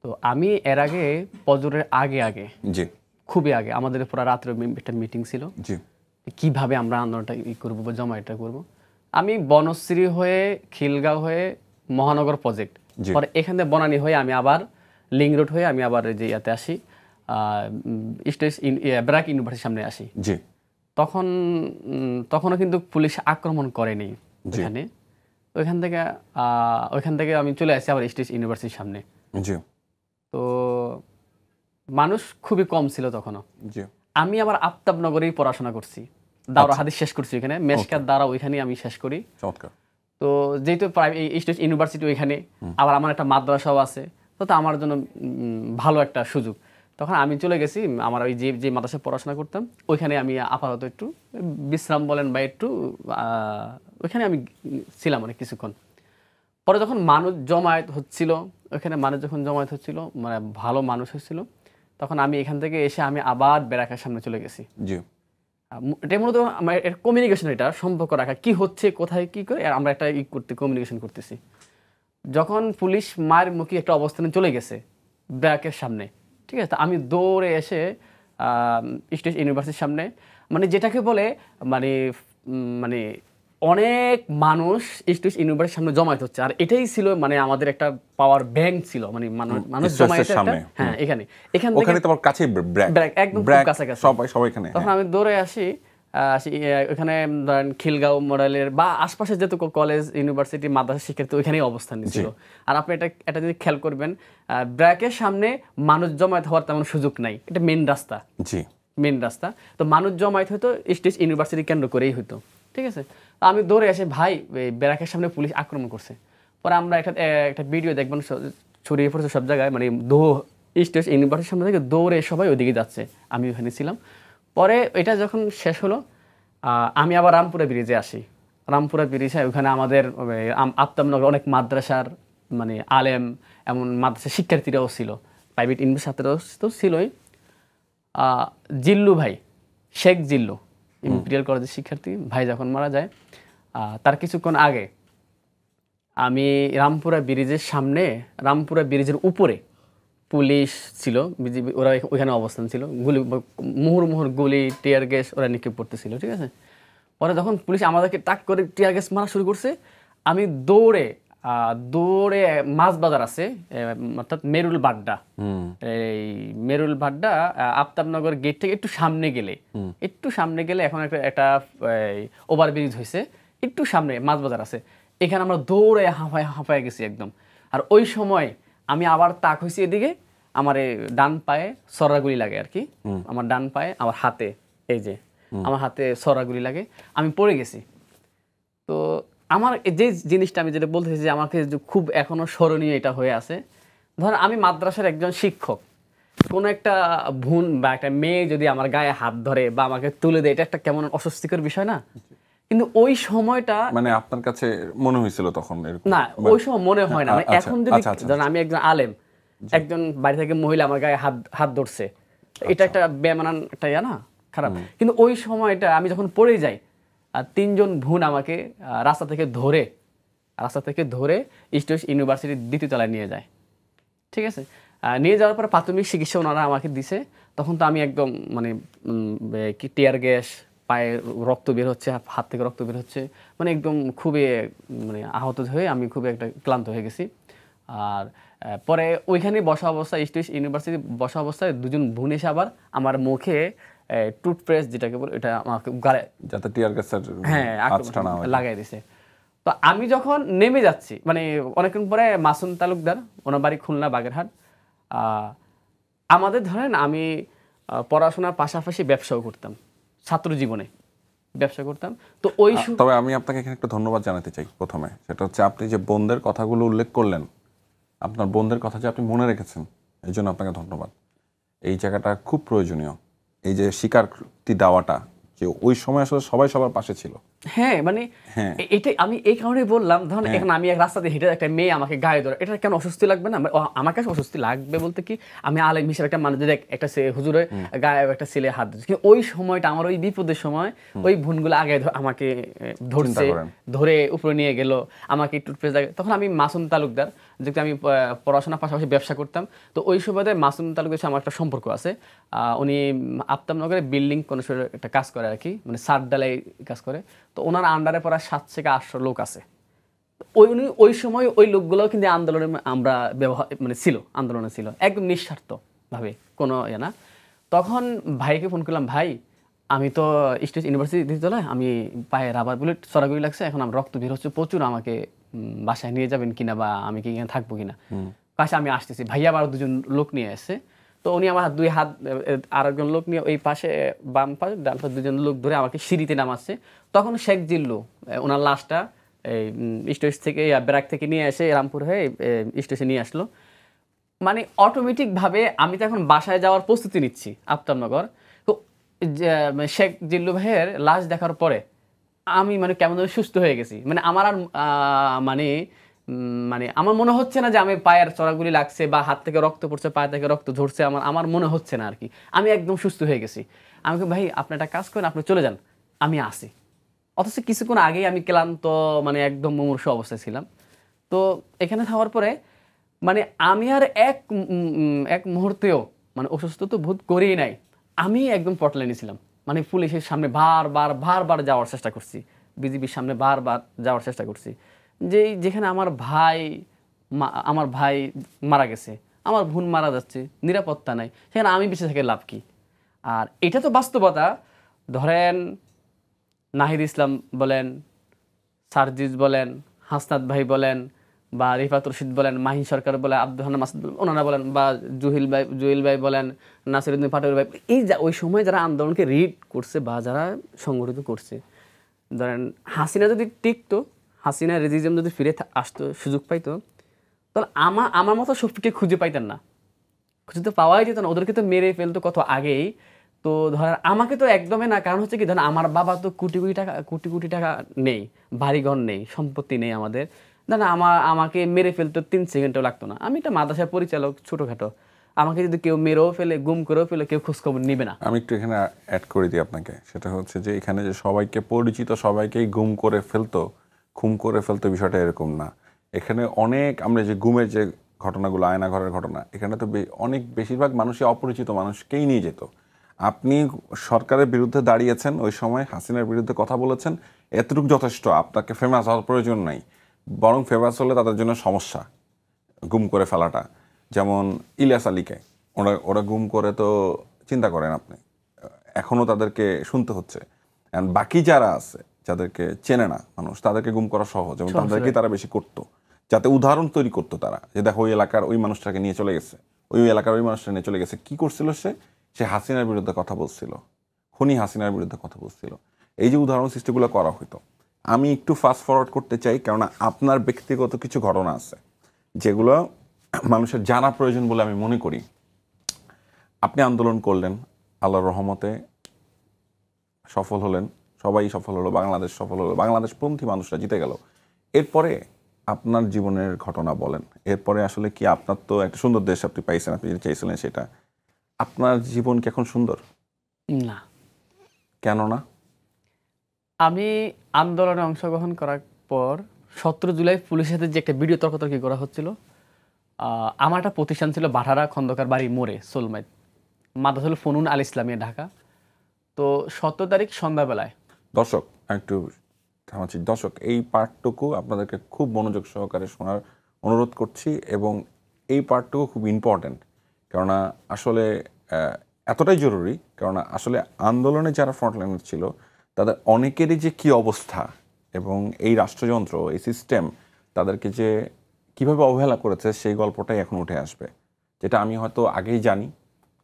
তো আমি এর আগে ফজরের আগে জি, খুবই আগে আমাদের পুরো রাত্রে একটা মিটিং ছিল, জি, কিভাবে আমরা আন্দোলনটা করবো বা জমায়েতটা করবো। আমি বনশ্রী হয়ে, খিলগাঁও হয়ে, মহানগর প্রজেক্ট, পরে এখান থেকে বনানী হয়ে আমি আবার লিং রোড হয়ে আমি আবার যে ইয়াতে আসি, ব্র্যাক ইউনিভার্সিটির সামনে আসি। জি, তখনও কিন্তু পুলিশ আক্রমণ করেনি ওখানে। ওইখান থেকে আমি চলে আসি আবার স্টেট ইউনিভার্সিটির সামনে। জি, তো মানুষ খুবই কম ছিল তখনও। জি। আমি আবার আফতাবনগরেই পড়াশোনা করছি, দাওরা হাদিস শেষ করছি ওইখানে, মেশকাত দাওরা ওইখানে আমি শেষ করি। চমৎকার। তো যেহেতু স্টেট ইউনিভার্সিটি ওইখানে, আবার আমার একটা মাদ্রাসাও আছে, তো আমার জন্য ভালো একটা সুযোগ। তখন আমি চলে গেছি আমার ওই যে মাদ্রাসায় পড়াশোনা করতাম ওইখানে, আমি আপাতত একটু বিশ্রাম বলেন বা একটু ওইখানে আমি ছিলাম অনেক কিছুক্ষণ। পরে যখন মানুষ জমায়েত হচ্ছিল ওইখানে, মানে ভালো মানুষ হচ্ছিল, তখন আমি এখান থেকে এসে আমি আবার ব্যারাকের সামনে চলে গেছি। জি, এটা মূলত আমার কমিউনিকেশন, এটা সম্পর্ক রাখা, কি হচ্ছে কোথায় কি করে আমরা একটা কমিউনিকেশন করতেছি। যখন পুলিশ মায়ের মুখে একটা অবস্থানে চলে গেছে ব্যারাকের সামনে, ঠিক আছে, আমি দৌড়ে এসে স্টেট ইউনিভার্সিটির সামনে, মানে যেটাকে বলে মানে মানে অনেক মানুষ স্টেট ইউনিভার্সিটির সামনে জমায়েত হচ্ছে, আর এটাই ছিল মানে আমাদের একটা পাওয়ার ব্যাংক ছিল, মানে মানুষ জমায়েত একটা। হ্যাঁ, এখান থেকে তোমার কাছে ব্র্যাক একদম খুব কাছাকাছি, সবাই এখানে। তখন আমি দৌড়ে আসি ওখানে ধরেন খিলগাঁও মডেলের বা আশপাশে যেহেতু কলেজ ইউনিভার্সিটি মাদ্রাসা শিক্ষার্থী ওইখানেই অবস্থান নিয়েছিল। আর আপনি এটা যদি খেয়াল করবেন, ব্র্যাকের সামনে মানুষ জমায়েত হওয়ার তেমন সুযোগ নাই, এটা মেন রাস্তা। তো মানুষ জমায়েত হতো স্টেট ইউনিভার্সিটি কেন্দ্র করেই হতো, ঠিক আছে। আমি দৌড়ে আসি, ভাই ব্র্যাকের সামনে পুলিশ আক্রমণ করছে। পরে আমরা একটা ভিডিও দেখবেন ছড়িয়ে পড়েছে সব জায়গায়, মানে স্টেট ইউনিভার্সিটির সামনে থেকে দৌড়ে সবাই ওইদিকে যাচ্ছে, আমি ওখানে ছিলাম। পরে এটা যখন শেষ হলো, আমি আবার রামপুরা ব্রিজে আসি। রামপুরা ব্রিজে ওখানে আমাদের আফতাবনগর অনেক মাদ্রাসার মানে আলেম, এমন মাদ্রাসার শিক্ষার্থীরাও ছিল, প্রাইভেট ইউনিভার্সিটির ছাত্ররাও তো ছিলই। জিল্লু ভাই, শেখ জিল্লু, ইম্পেরিয়াল কলেজের শিক্ষার্থী ভাই যখন মারা যায়, তার কিছুক্ষণ আগে আমি রামপুরা ব্রিজের উপরে পুলিশ ছিল, ওরা ওইখানে অবস্থান ছিল, মুহুর্মুহুর গুলি, টিয়ার গ্যাস ওরা নিক্ষেপ করতেছিল, ঠিক আছে। পরে যখন পুলিশ আমাদেরকে টাক করে টিয়ার গ্যাস মারা শুরু করছে, আমি দৌড়ে মাছ বাজার আছে অর্থাৎ মেরুল বাড্ডা আফতাবনগর গেট থেকে একটু সামনে গেলে এখন একটা ওভারব্রিজ হয়েছে, একটু সামনে মাছ বাজার আছে, এখানে আমরা দৌড়ে হাঁপায় গেছি একদম। আর ওই সময় আমি আবার তাক হয়েছি এদিকে, আমার ডান পায়ে সরাগুলি লাগে আর কি, আমার ডান পায়ে, আমার হাতে, এই যে আমার হাতে ছড়াগুলি লাগে, আমি পড়ে গেছি। তো আমার যে জিনিসটা আমি যেটা বলতেছি যে আমাকে খুব এখনো স্মরণীয় এটা হয়ে আছে, ধরেন আমি মাদ্রাসার একজন শিক্ষক, কোনো একটা ভুন বা একটা মেয়ে যদি আমার গায়ে হাত ধরে বা আমাকে তুলে দেয়, এটা একটা কেমন অস্বস্তিকর বিষয় না? কিন্তু ওই সময়টা মানে আপনার কাছে মনে হয়েছিল তখন এরকম? না, ওই সময় মনে হয় না। মানে আচ্ছা, এখন যদি আচ্ছা, ধরেন আমি একজন আলেম, একজন বাড়ি থেকে মহিলা আমার গায়ে হাত ধরছে, এটা একটা বেমানান একটা ইয়া না, খারাপ। কিন্তু ওই সময়টা আমি যখন পড়ে যাই, আর 3 জন ভুন আমাকে রাস্তা থেকে ধরে ইস্ট ইউনিভার্সিটির 2য় তলায় নিয়ে যায়। ঠিক আছে, নিয়ে যাওয়ার পর প্রাথমিক চিকিৎসা ওনারা আমাকে দিছে। তখন তো আমি একদম মানে কি টিয়ার গ্যাস, পায়ে রক্ত বের হচ্ছে, হাত থেকে রক্ত বের হচ্ছে, মানে একদম খুবই মানে আহত হয়ে আমি খুবই একটা ক্লান্ত হয়ে গেছি। আর পরে ওইখানে বসা অবস্থায় ইস্ট ইউনিভার্সিটি বসা অবস্থায় 2 জন বোন এসে আবার আমার মুখে টুথপেস্ট যেটাকে বলে এটা আমাকে গালে, যাতে টিয়ার গ্যাসের হ্যাঁ আঁচটা না হয়, লাগাই দিছে। তো আমি যখন নেমে যাচ্ছি, মানে অনেকক্ষণ পরে মাসুম তালুকদার, ওনার বাড়ি খুলনা বাগেরহাট, আমাদের ধরেন আমি পড়াশোনার পাশাপাশি ব্যবসাও করতাম, ছাত্র জীবনে ব্যবসা করতাম। তো ওই তবে আমি আপনাকে এখানে একটা ধন্যবাদ জানাতে চাই প্রথমে, সেটা হচ্ছে আপনি যে বোনদের কথাগুলো উল্লেখ করলেন, আপনার বোনদের কথা যে আপনি মনে রেখেছেন, এই জন্য আপনাকে ধন্যবাদ। এই জায়গাটা খুব প্রয়োজনীয়, এই যে স্বীকারোক্তি দেওয়াটা যে ওই সময় আসলে সবাই সবার পাশে ছিল। হ্যাঁ, মানে এটাই আমি এই কারণে বললাম, ধরুন এখন আমি এক রাস্তাতে হেঁটে একটা মেয়ে আমাকে গায়ে ধরে, এটা কেন অস্বস্তি লাগবে না? আমার কাছে অস্বস্তি লাগবে বলতে কি, আমি আলেম হিসেবে একটা মানুষ, একটা হুজুরে গায়ে একটা ছেলে হাত ধরছে, কিন্তু ওই সময়টা আমার ওই বিপদের সময় ওই ভুনগুলো আগে আমাকে ধরছে, ধরে উপরে নিয়ে গেল, আমাকে টুথপেস্ট লাগে। তখন আমি মাসুম তালুকদার, যেহেতু আমি পড়াশোনার পাশাপাশি ব্যবসা করতাম, তো ওই সুবাদে মাসুম তালুকদার সাথে আমার একটা সম্পর্ক আছে। উনি আফতাবনগরে বিল্ডিং কোনো একটা কাজ করে আর কি, মানে সাত ডালাই কাজ করে। তো ওনার আন্ডারে পড়া 7 থেকে 800 লোক আছে। উনি ওই সময় ওই লোকগুলো কিন্তু আন্দোলনে আমরা ব্যবহার মানে ছিল, আন্দোলনে ছিল একদম নিঃস্বার্থ ভাবে, কোনো ইয়ে না। তখন ভাইকে ফোন করলাম, ভাই আমি তো ইস্ট ইউনিভার্সিটি তলায়, আমি পায়ে রাবার বুলেট চড়াগুড়ি লাগছে, এখন আমার রক্ত বের হচ্ছে প্রচুর, আমাকে বাসায় নিয়ে যাবেন কিনা বা আমি কি এখানে থাকবো কিনা? কাছে আমি আসতেছি। ভাইয়া আবার 2 জন লোক নিয়ে এসে, তো উনি আমার 2 হাত, আরেকজন লোক নিয়ে ওই পাশে বাম পাশে ডান পাশে 2 জন লোক ধরে আমাকে সিঁড়িতে নামাচ্ছে। তখন শেখ জিল্লু ওনার লাশটা এই স্টেজ থেকে ব্র্যাক থেকে নিয়ে এসে রামপুর হয়ে স্টেশনে নিয়ে আসলো। মানে অটোমেটিকভাবে আমি তো এখন বাসায় যাওয়ার প্রস্তুতি নিচ্ছি আফতাবনগর। তো শেখ জিল্লু ভাইয়ের লাশ দেখার পরে আমি মানে কেমন সুস্থ হয়ে গেছি। মানে আমার আর মানে আমার মনে হচ্ছে না যে আমি পায়ের চড়াগুলি লাগছে বা হাত থেকে রক্ত পড়ছে, পায়ে থেকে রক্ত ঝরছে, আমার মনে হচ্ছে না আর কি। আমি একদম সুস্থ হয়ে গেছি। আমি ভাই আপনি একটা কাজ করেন, আপনি চলে যান, আমি আসি। অথচ কিছুক্ষণ আগেই আমি ক্লান্ত, মানে একদম মুমূর্ষু অবস্থায় ছিলাম। তো এখানে থাকার পরে মানে আমি আর এক মুহূর্তেও মানে অসুস্থ তো বোধ করেই নাই। আমি একদম পটলাইনে ছিলাম, মানে পুলিশের সামনে বারবার যাওয়ার চেষ্টা করছি, বিজিবির সামনে বারবার যাওয়ার চেষ্টা করছি, যেখানে আমার ভাই মারা গেছে, আমার বোন মারা যাচ্ছে, নিরাপত্তা নাই, সেখানে আমি বেঁচে থেকে লাভ কি? আর এটা তো বাস্তবতা। ধরেন নাহিদ ইসলাম বলেন, সার্জিজ বলেন, হাসনাত ভাই বলেন, বা রিফাত রশিদ বলেন, মাহিন সরকার বলেন, আব্দুল হান্নান মাসুদ ওনারা বলেন, বা জুহিল ভাই বলেন, নাসিরুদ্দিন পাটোয়ারি ভাই, এই ওই সময় যারা আন্দোলনকে রিড করছে বা যারা সংগঠিত করছে, ধরেন হাসিনা যদি টিকতো, হাসিনা রেজিজম যদি ফিরে আসতো, সুযোগ পাইতো, তাহলে আমার মতো শফিককে খুঁজে পাইতেন না, খুঁজে তো পাওয়াই যেত না, ওদেরকে তো মেরে ফেলতো কত আগেই। তো ধরেন আমাকে তো একদমই না, কারণ হচ্ছে কি, ধরেন আমার বাবা তো কোটি কোটি টাকা নেই, বাড়িঘর নেই, সম্পত্তি নেই আমাদের। ধরেন আমাকে মেরে ফেলতে 3 সেকেন্ডও লাগতো না। আমি একটা মাদ্রাসার পরিচালক, ছোটোখাটো, আমাকে যদি কেউ মেরেও ফেলে, গুম করেও ফেলে, কেউ খোঁজখবর নিবে না। আমি একটু এখানে অ্যাড করে দিই আপনাকে, সেটা হচ্ছে যে এখানে যে সবাইকে পরিচিত সবাইকেই গুম করে ফেলতো, খুন করে ফেলতো, বিষয়টা এরকম না। এখানে অনেক, আমরা যে গুমের যে ঘটনাগুলো, আয়নাঘরের ঘটনা, এখানে তো অনেক বেশিরভাগ মানুষই অপরিচিত মানুষকেই নিয়ে যেত। আপনি সরকারের বিরুদ্ধে দাঁড়িয়েছেন, ওই সময় হাসিনার বিরুদ্ধে কথা বলেছেন, এতটুকু যথেষ্ট, আপনাকে ফেমাস হওয়ার প্রয়োজন নাই। বরং ফেমাস হলে তাদের জন্য সমস্যা, গুম করে ফেলাটা। যেমন ইলিয়াস আলীকে ওরা গুম করে, তো চিন্তা করেন আপনি, এখনও তাদেরকে শুনতে হচ্ছে। অ্যান্ড বাকি যারা আছে, যাদেরকে চেনে না মানুষ, তাদেরকে গুম করা সহজ, এবং তাদেরকে তারা বেশি করতো, যাতে উদাহরণ তৈরি করতো তারা, যে দেখো ওই এলাকার ওই মানুষটাকে নিয়ে চলে গেছে, ওই এলাকার ওই মানুষটা নিয়ে চলে গেছে। কি করছিল সে হাসিনার বিরুদ্ধে কথা বলছিল, খুনি হাসিনার বিরুদ্ধে কথা বলছিল, এই যে উদাহরণ সৃষ্টিগুলো করা হতো, আমি একটু ফাস্ট ফরওয়ার্ড করতে চাই, কেননা আপনার ব্যক্তিগত কিছু ঘটনা আছে যেগুলো মানুষের জানা প্রয়োজন বলে আমি মনে করি। আপনি আন্দোলন করলেন, আল্লাহর রহমতে সফল হলেন, সবাই সফল হলো, বাংলাদেশ সফল হলো, বাংলাদেশপন্থী মানুষরা জিতে গেল। এরপরে আপনার জীবনের ঘটনা বলেন। এরপরে আসলে কি, আপনার তো একটা সুন্দর দেশ আপনি পাইছেন, আপনি যেটা চাইছিলেন সেটা, আপনার জীবন কি এখন সুন্দর? না। কেন না? আমি আন্দোলনে অংশগ্রহণ করার পর 17 জুলাই পুলিশের সাথে যে একটা ভিডিও তর্কাতর্কি করা হচ্ছিল, আমার একটা প্রতিষ্ঠান ছিল বাঠারা খন্দকার বাড়ি মোড়ে, সোলমাইদ, মাদ্রাসাতুল ফনুন আল ইসলামিয়া, ঢাকা। তো 17 তারিখ সন্ধ্যাবেলায়, দর্শক একটু থামাচ্ছি, দর্শক এই পার্টটুকু আপনাদেরকে খুব মনোযোগ সহকারে শোনার অনুরোধ করছি, এবং এই পার্টটুকু খুব ইম্পর্ট্যান্ট, কেননা আসলে এতটাই জরুরি, কেননা আসলে আন্দোলনে যারা ফ্রন্টলাইনার ছিল তাদের অনেকেরই যে কী অবস্থা, এবং এই রাষ্ট্রযন্ত্র, এই সিস্টেম তাদেরকে যে কীভাবে অবহেলা করেছে, সেই গল্পটাই এখন উঠে আসবে, যেটা আমি হয়তো আগেই জানি,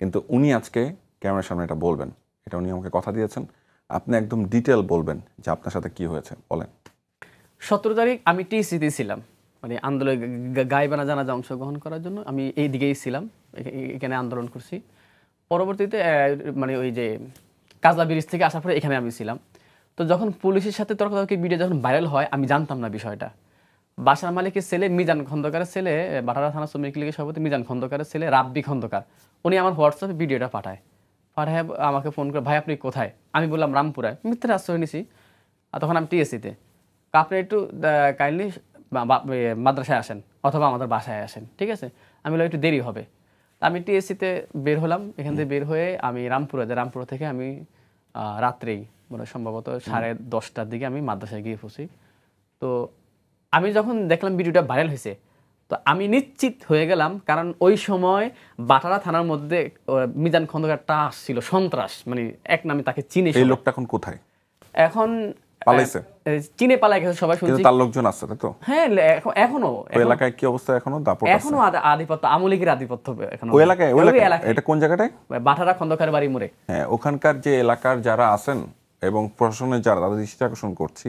কিন্তু উনি আজকে ক্যামেরার সামনে এটা বলবেন। এটা উনি আমাকে কথা দিয়েছেন, আপনি একদম ডিটেল বলবেন যে আপনার সাথে কি হয়েছে, বলেন। 17 তারিখ আমি টিসিতে ছিলাম, মানে আন্দোলনে গাইবানা জানাজা অংশগ্রহণ করার জন্য আমি এই দিকেই ছিলাম, এখানে আন্দোলন করছি। পরবর্তীতে মানে ওই যে কাজলা ব্রিজ থেকে আসার পরে এখানে আমি ছিলাম। তো যখন পুলিশের সাথে তর্কাতর্কি ভিডিও যখন ভাইরাল হয়, আমি জানতাম না বিষয়টা। বাসার মালিকের ছেলে মিজান খন্দকারের ছেলে, বাটারা থানা শ্রমিক লীগের সভাপতি মিজান খন্দকারের ছেলে রাব্বি খন্দকার, উনি আমার হোয়াটসঅ্যাপে ভিডিওটা পাঠায় আমাকে ফোন করে, ভাই আপনি কোথায়? আমি বললাম রামপুরায়, মিথ্যার আশ্রয় নিছি। আর তখন আমি টিএসসিতে, আপনি একটু কাইন্ডলি মাদ্রাসায় আসেন অথবা আমাদের বাসায় আসেন, ঠিক আছে? আমি বললাম একটু দেরি হবে। আমি টিএসসিতে বের হলাম, এখান থেকে বের হয়ে আমি রামপুরা থেকে আমি রাত্রেই মানে সম্ভবত 10:30টার দিকে আমি মাদ্রাসায় গিয়ে পৌঁছি। তো আমি যখন দেখলাম ভিডিওটা ভাইরাল হয়েছে, তো আমি নিশ্চিত হয়ে গেলাম, কারণ ওই সময় বাটারা থানার মধ্যে মিজান খন্দকারটা আসছিল, সন্ত্রাস, মানে এক নামে তাকে চিনে। এই লোকটা এখন কোথায়? এখন পালাইছে, চীনে পালাই গেছে সবাই শুনছি। তার লোকজন আছে তাই তো? হ্যাঁ, এখনো এলাকায় কি অবস্থা? এখনো দাপট আছে, এখনো আধিপত্য, আমলিগের আধিপত্য এখনো ওই এলাকায়। এটা কোন জায়গাটায়? বাটারা খন্দকার বাড়ি মোড়ে। হ্যাঁ, ওখানকার যে এলাকার যারা আছেন এবং প্রশাসনের যারা, তাদের দৃষ্টি আকর্ষণ করছি,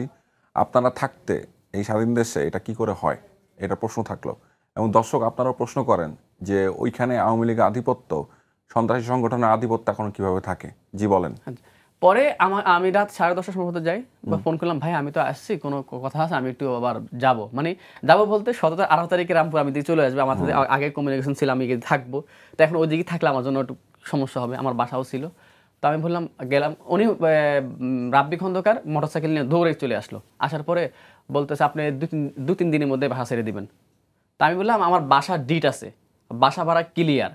আপনারা থাকতে এই স্বাধীন দেশে এটা কি করে হয়, এটা প্রশ্ন থাকলো। এবং দর্শক আপনারাও প্রশ্ন করেন যে ওইখানে আওয়ামী লীগের আধিপত্য, সন্ত্রাসী সংগঠনের আধিপত্য এখন কিভাবে থাকে। জি বলেন। পরে আমি রাত 10:30টার সম্ভবত যাই, বা ফোন করলাম, ভাই আমি তো আসছি, কোনো কথা আছে, আমি একটু আবার যাব, মানে যাবো বলতে 18 তারিখে রামপুর আমি দিকে চলে আসবে, আমার সাথে আগে কমিউনিকেশন ছিল, আমি থাকবো। তো এখন ওই দিকে থাকলে আমার জন্য একটু সমস্যা হবে, আমার বাসাও ছিল। তো আমি বললাম, গেলাম। উনি রাব্বি খন্দকার মোটরসাইকেল নিয়ে দৌড়ে চলে আসলো। আসার পরে বলতেছে, আপনি 2-3 দিনের মধ্যে বাসা ছেড়ে দিবেন। তা আমি বললাম, আমার বাসার ডিট আছে, বাসা ভাড়া ক্লিয়ার,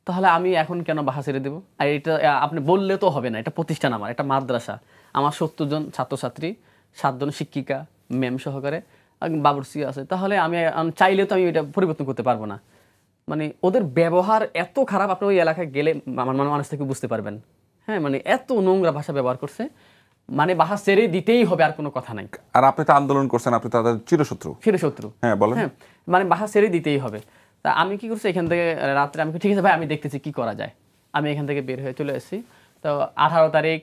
তাহলে আমি এখন কেন বাসা ছেড়ে দেবো? আর এটা আপনি বললে তো হবে না, এটা প্রতিষ্ঠান, আমার এটা মাদ্রাসা, আমার 70 জন ছাত্রছাত্রী, 7 জন শিক্ষিকা, ম্যাম সহকারে, বাবুর্চি আছে, তাহলে আমি চাইলেও তো আমি এটা পরিবর্তন করতে পারবো না। মানে ওদের ব্যবহার এত খারাপ, আপনি ওই এলাকায় গেলে মানুষ থেকে বুঝতে পারবেন। হ্যাঁ, মানে এত নোংরা ভাষা ব্যবহার করছে, মানে বাসা ছেড়ে দিতেই হবে, আর কোনো কথা নাই। আর আপনি তো আন্দোলন করছেন, আপনি তাদের চিরশত্রু। হ্যাঁ বলেন। হ্যাঁ, মানে বাসা ছেড়ে দিতেই হবে। তা আমি কি করছি, এখান থেকে রাত্রে আমি, ঠিক আছে ভাই, আমি দেখতেছি কি করা যায়। আমি এখান থেকে বের হয়ে চলে এসেছি। তো 18 তারিখ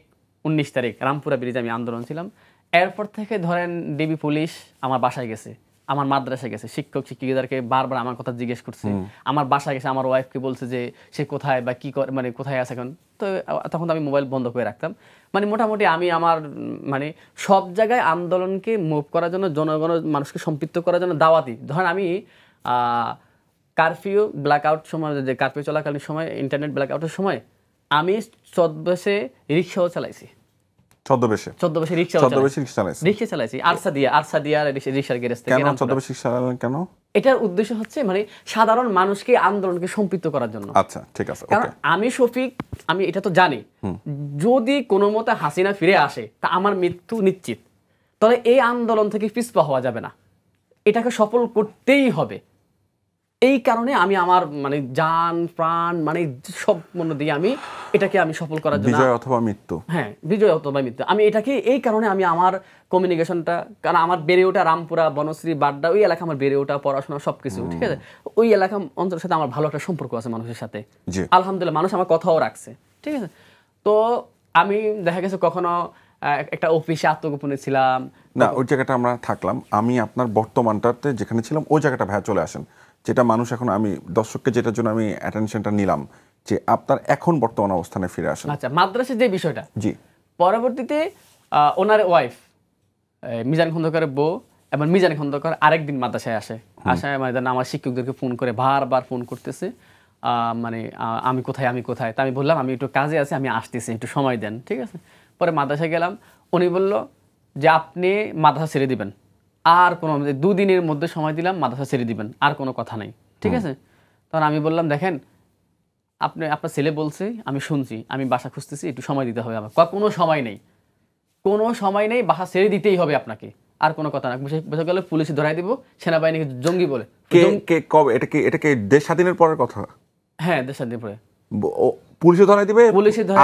19 তারিখ রামপুরা ব্রিজে আমি আন্দোলন ছিলাম। এরপর থেকে ধরেন ডিবি পুলিশ আমার বাসায় গেছে, আমার মাদ্রাসায় গেছে, শিক্ষক শিক্ষিকাদেরকে বারবার আমার কথা জিজ্ঞেস করছে, আমার বাসায় গেছে, আমার ওয়াইফকে বলছে যে সে কোথায় বা কি করে, মানে কোথায় আছে এখন। তো তখন তো আমি মোবাইল বন্ধ করে রাখতাম। মানে মোটামুটি আমি আমার মানে সব জায়গায় আন্দোলনকে মুভ করার জন্য, মানুষকে সম্পৃক্ত করার জন্য দাওয়াতি। ধরেন আমি কারফিউ ব্ল্যাকআউট সময়, যে কারফিউ চলাকালীন সময়, ইন্টারনেট ব্ল্যাকআউটের সময় আমি ছদ্মবেশে রিক্সাও চালাইছি। ছদ্মবেশে রিক্সা চালাইছি, আরসা দিয়া রিক্সার গ্যারেজ থেকে। কেন? এটার উদ্দেশ্য হচ্ছে মানে সাধারণ মানুষকে আন্দোলনকে সম্পৃক্ত করার জন্য। আচ্ছা, ঠিক আছে। কারণ আমি শফিক, আমি এটা তো জানি, যদি কোনো মতে হাসিনা ফিরে আসে তা আমার মৃত্যু নিশ্চিত। তাহলে এই আন্দোলন থেকে পিছপা হওয়া যাবে না, এটাকে সফল করতেই হবে। এই কারণে আমি আমার মানে জান প্রাণ মানে সব মনে দিয়ে আমি এটাকে আমি সফল করার জন্য, বিজয় অথবা মৃত্যু। হ্যাঁ, বিজয় অথবা মৃত্যু। আমি এটাকে এই কারণে আমি আমার কমিউনিকেশনটা, কারণ আমার বেড়ে ওঠা রামপুরা, বনশ্রী, বাড্ডা, ওই এলাকা আমার বেড়ে ওঠা, পড়াশোনা সবকিছু, ঠিক আছে। ওই এলাকা অঞ্চলের সাথে আমার ভালো একটা সম্পর্ক আছে মানুষের সাথে, আলহামদুলিল্লাহ। মানুষ আমার কথাও রাখছে, ঠিক আছে। তো আমি দেখা গেছে কখনো একটা অফিসে আত্মগোপনে ছিলাম না, ওই জায়গাটা আমরা থাকলাম। আমি আপনার বর্তমানটাতে যেখানে ছিলাম ওই জায়গাটা ভাইয়া চলে আসেন, যেটা মানুষ এখন, আমি দর্শককে যেটার জন্য আমি অ্যাটেনশনটা নিলাম, যে আপনার এখন বর্তমান অবস্থানে ফিরে আসেন। আচ্ছা, মাদ্রাসার যে বিষয়টা, জি, পরবর্তীতে ওনার ওয়াইফ মিজান খন্দকারের বউ এবং মিজান খন্দকার আরেকদিন মাদ্রাসায় আসায় মানে আমার শিক্ষকদেরকে ফোন করে বারবার ফোন করতেছে, মানে আমি কোথায়। তা আমি বললাম আমি একটু কাজে আছি, আমি আসতেছি, একটু সময় দেন, ঠিক আছে। পরে মাদ্রাসায় গেলাম, উনি বলল যে আপনি মাদ্রাসা ছেড়ে দিবেন, আর কোনো 2 দিনের মধ্যে সময় দিলাম, মাদ্রাসা ছেড়ে দিবেন, আর কোনো কথা নাই, ঠিক আছে। তখন আমি বললাম দেখেন আপনার ছেলে বলছে, আমি শুনছি, আমি বাসা খুঁজতেছি, একটু সময় দিতে হবে আমার। কোনো সময় নেই, বাসা ছেড়ে দিতেই হবে আপনাকে, আর কোনো কথা না। বুঝে গেলে পুলিশে ধরাই দিব, সেনাবাহিনীকে জঙ্গি বলে। কবে এটা কি দেশ স্বাধীনের পরের কথা? হ্যাঁ, দেশ স্বাধীনের পরে পুলিশে ধরাই দিবে,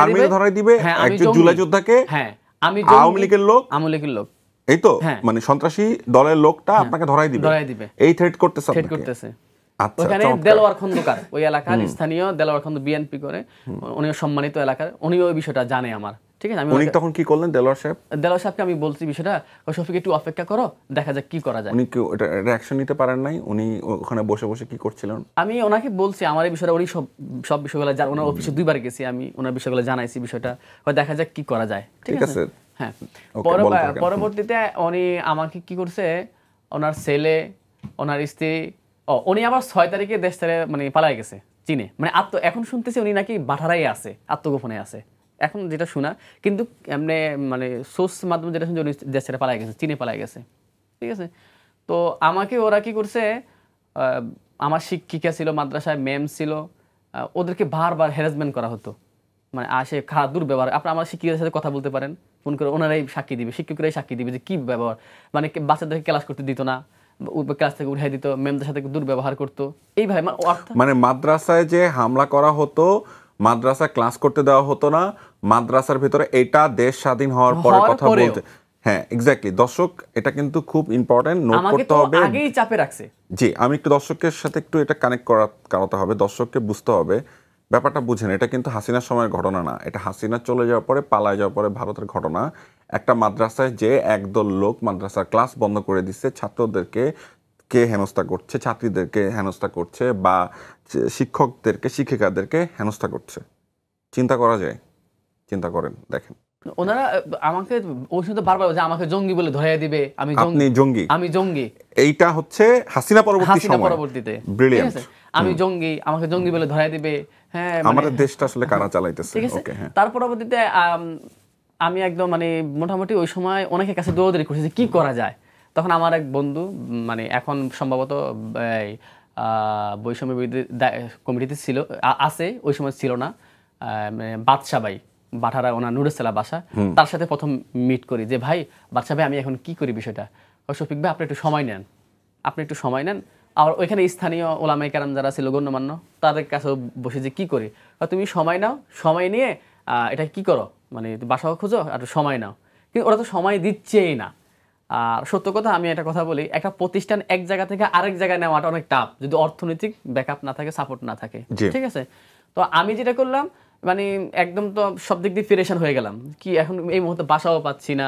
আর্মিকে ধরাই দিবে, একজন জুলাই যোদ্ধাকে, হ্যাঁ আমি আওয়ামী লীগের লোক, এই তো মানে সন্ত্রাসী দলের লোকটা আপনাকে ধরাই দিবে, এই থ্রেট করতেছে। আচ্ছা, ওখানে দেলোয়ার খন্দকার, ওই এলাকার স্থানীয় দেলোয়ার খন্দ বিএনপি করে, উনিও সম্মানিত এলাকার, উনিও ওই বিষয়টা জানে আমার, ঠিক আছে। আমি তখন কি করলেন দেলোয়ার সাহেবকে আমি বলছি বিষয়টা, শফিক একটু অপেক্ষা করো, দেখা যাক কি করা যায়। উনি কি এটা অ্যাকশন নিতে পারেন নাই? উনি ওখানে বসে বসে কি করছিলেন? আমি ওনাকে বলছি আমার এই বিষয়টা, উনি সব বিষয়গুলো ওনার অফিসে 2 বার গেছি, আমি ওনার বিষয়গুলো জানাইছি, বিষয়টা দেখা যাক কি করা যায়, ঠিক আছে। হ্যাঁ, পরবর্তীতে উনি আমাকে কি করছে, ওনার ছেলে, ওনার স্ত্রী, উনি আবার 6 তারিখে দেশ ছেড়ে মানে পালাই গেছে চীনে, মানে এখন শুনতেছি উনি নাকি বাঠারাই আছে, আত্মগোপনে আছে, এখন যেটা শোনা, কিন্তু এমনি মানে সোর্স মাধ্যমে যেটা শুনছি উনি দেশ ছেড়ে পালাই গেছে, চীনে পালাই গেছে, ঠিক আছে। তো আমাকে ওরা কি করছে, আমার শিক্ষিকা ছিল মাদ্রাসায়, ম্যাম ছিল, ওদেরকে বারবার হ্যারাসমেন্ট করা হতো, মানে আসে খারাপ দুর্ব্যবহার। আপনার আমার শিক্ষিকাদের সাথে কথা বলতে পারেন, ফোন করে ওনারাই সাক্ষী দিবে, শিক্ষকরাই সাক্ষী দিবে যে কি ব্যবহার, মানে বাচ্চাদেরকে ক্লাস করতে দিত না, ক্লাস থেকে উঠাই দিত, ম্যামদের সাথে দুর্ব্যবহার করতো, এইভাবে। মানে মাদ্রাসায় যে হামলা করা হতো, মাদ্রাসায় ক্লাস করতে দেওয়া হতো না, মাদ্রাসার ভিতরে এটা দেশ স্বাধীন হওয়ার পরে কথা বলতে, হ্যাঁ এক্স্যাক্টলি। দর্শক এটা কিন্তু খুব ইম্পর্টেন্ট, নোট করতে হবে। আগেই চাপে রাখছে। জি, আমি একটু দর্শকের সাথে একটু এটা কানেক্ট করাতে হবে, দর্শককে বুঝতে হবে ব্যাপারটা, বুঝেন। এটা কিন্তু হাসিনার সময়ের ঘটনা না, এটা হাসিনা চলে যাওয়ার পরে, পালায় যাওয়ার পরে ভারতের ঘটনা। একটা মাদ্রাসায় যে একদল লোক মাদ্রাসার ক্লাস বন্ধ করে দিচ্ছে, ছাত্রদেরকে হেনস্থা করছে, ছাত্রীদেরকে হেনস্থা করছে, বা শিক্ষকদেরকে, শিক্ষিকাদেরকে হেনস্থা করছে। চিন্তা করা যায়? চিন্তা করেন, দেখেন। ওনারা আমাকে ওই সময় বারবার যে আমাকে জঙ্গি বলে ধরাই দিবে, আমি জঙ্গি। এইটা হচ্ছে হাসিনা পরবর্তীতে ব্রিলিয়ান্ট। আমি জঙ্গি, আমাকে জঙ্গি বলে ধরাই দিবে। হ্যাঁ, আমাদের দেশটা আসলে কারা চালাইতেছে। ওকে, হ্যাঁ। তার পরবর্তীতে আমি একদম মানে মোটামুটি ওই সময় অনেকের কাছে দৌড়াদৌড়ি করছি যে কি করা যায়। তখন আমার এক বন্ধু, মানে এখন সম্ভবত বৈষম্য বিরোধী কমিটিতে ছিল, আছে, ওই সময় ছিল না, বাদশা ভাই, বাঠারা, ওনার নুরুসেলা বাসা, তার সাথে প্রথম মিট করি যে ভাই, বাদশা ভাই আমি এখন কি করি বিষয়টা। শফিক ভাই আপনি একটু সময় নেন। আর ওইখানে স্থানীয় ওলামায়ে কেরাম যারা ছিল গণ্যমান্য, তাদের কাছেও বসে যে কি করি, তুমি সময় নাও, সময় নিয়ে এটা কি করো, মানে বাসাও খোঁজো আর সময় নাও। কিন্তু ওরা তো সময় দিচ্ছেই না। আর সত্য কথা, আমি একটা কথা বলি, একটা প্রতিষ্ঠান এক জায়গা থেকে আরেক জায়গায় নেওয়াটা অনেক টাফ, যদি অর্থনৈতিক ব্যাকআপ না থাকে, সাপোর্ট না থাকে, ঠিক আছে। তো আমি যেটা করলাম, মানে একদম তো সব দিক দিয়ে ফিরেশন হয়ে গেলাম, কি এখন এই মুহূর্তে বাসাও পাচ্ছি না,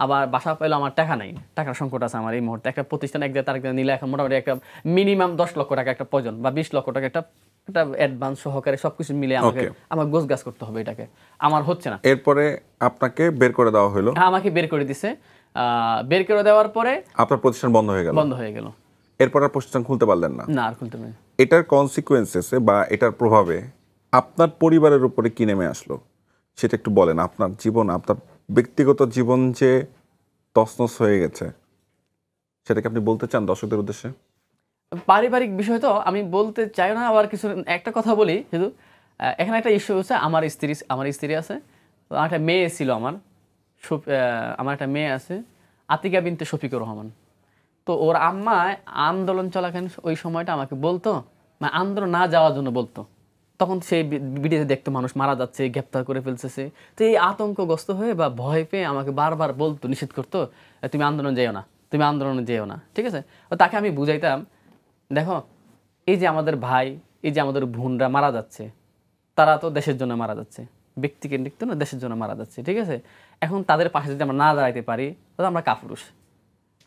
আবার বাসা পেলেও আমার টাকা নাই, টাকার সংকট আছে আমার এই মুহূর্তে। একটা প্রতিষ্ঠান এক জায়গায় তারেক নিলে এখন মোটামুটি একটা মিনিমাম 10 লক্ষ টাকা একটা প্রয়োজন, বা 20 লক্ষ টাকা একটা অ্যাডভান্স সহকারে সবকিছু মিলে আমার গোছগাছ করতে হবে, এটাকে আমার হচ্ছে না। এরপরে আপনাকে বের করে দেওয়া হলো? হ্যাঁ, আমাকে বের করে দিছে। বের করে দেওয়ার পরে আপনার প্রতিষ্ঠান বন্ধ হয়ে গেল। এরপর আর প্রতিষ্ঠান খুলতে পারলেন না? না, আর খুলতে পারিনি। এটার কনসিকুয়েন্সেসে বা এটার প্রভাবে আপনার পরিবারের উপরে কি নেমে আসলো সেটা একটু বলেন। আপনার জীবন, আপনার ব্যক্তিগত জীবন যে তছনছ হয়ে গেছে, সেটাকে আপনি বলতে চান দর্শকদের উদ্দেশ্যে? পারিবারিক বিষয় তো আমি বলতে চাই না, আবার কিছু একটা কথা বলি শুধু। এখানে একটা ইস্যু হচ্ছে, আমার স্ত্রী আছে, একটা মেয়ে ছিল, আমার একটা মেয়ে আছে, আতিকা বিনতে শফিকুর রহমান। তো ওর আম্মা আন্দোলন চলাকালীন ওই সময়টা আমাকে বলতো, মানে আন্দোলন না যাওয়ার জন্য বলতো। তখন সেই ভিডিওতে দেখতো মানুষ মারা যাচ্ছে, গ্রেপ্তার করে ফেলতেছে। তো এই আতঙ্কগ্রস্ত হয়ে বা ভয় পেয়ে আমাকে বারবার বলতো, নিষেধ করতো, তুমি আন্দোলনে যেও না, ঠিক আছে। তাকে আমি বুঝাইতাম, দেখো এই যে আমাদের ভাই, এই যে আমাদের বোনরা মারা যাচ্ছে, তারা তো দেশের জন্য মারা যাচ্ছে, ব্যক্তিকেন্দ্রিক তো না, দেশের জন্য মারা যাচ্ছে, ঠিক আছে? এখন তাদের পাশে যদি আমরা না দাঁড়াইতে পারি তাহলে আমরা কাপুরুষ।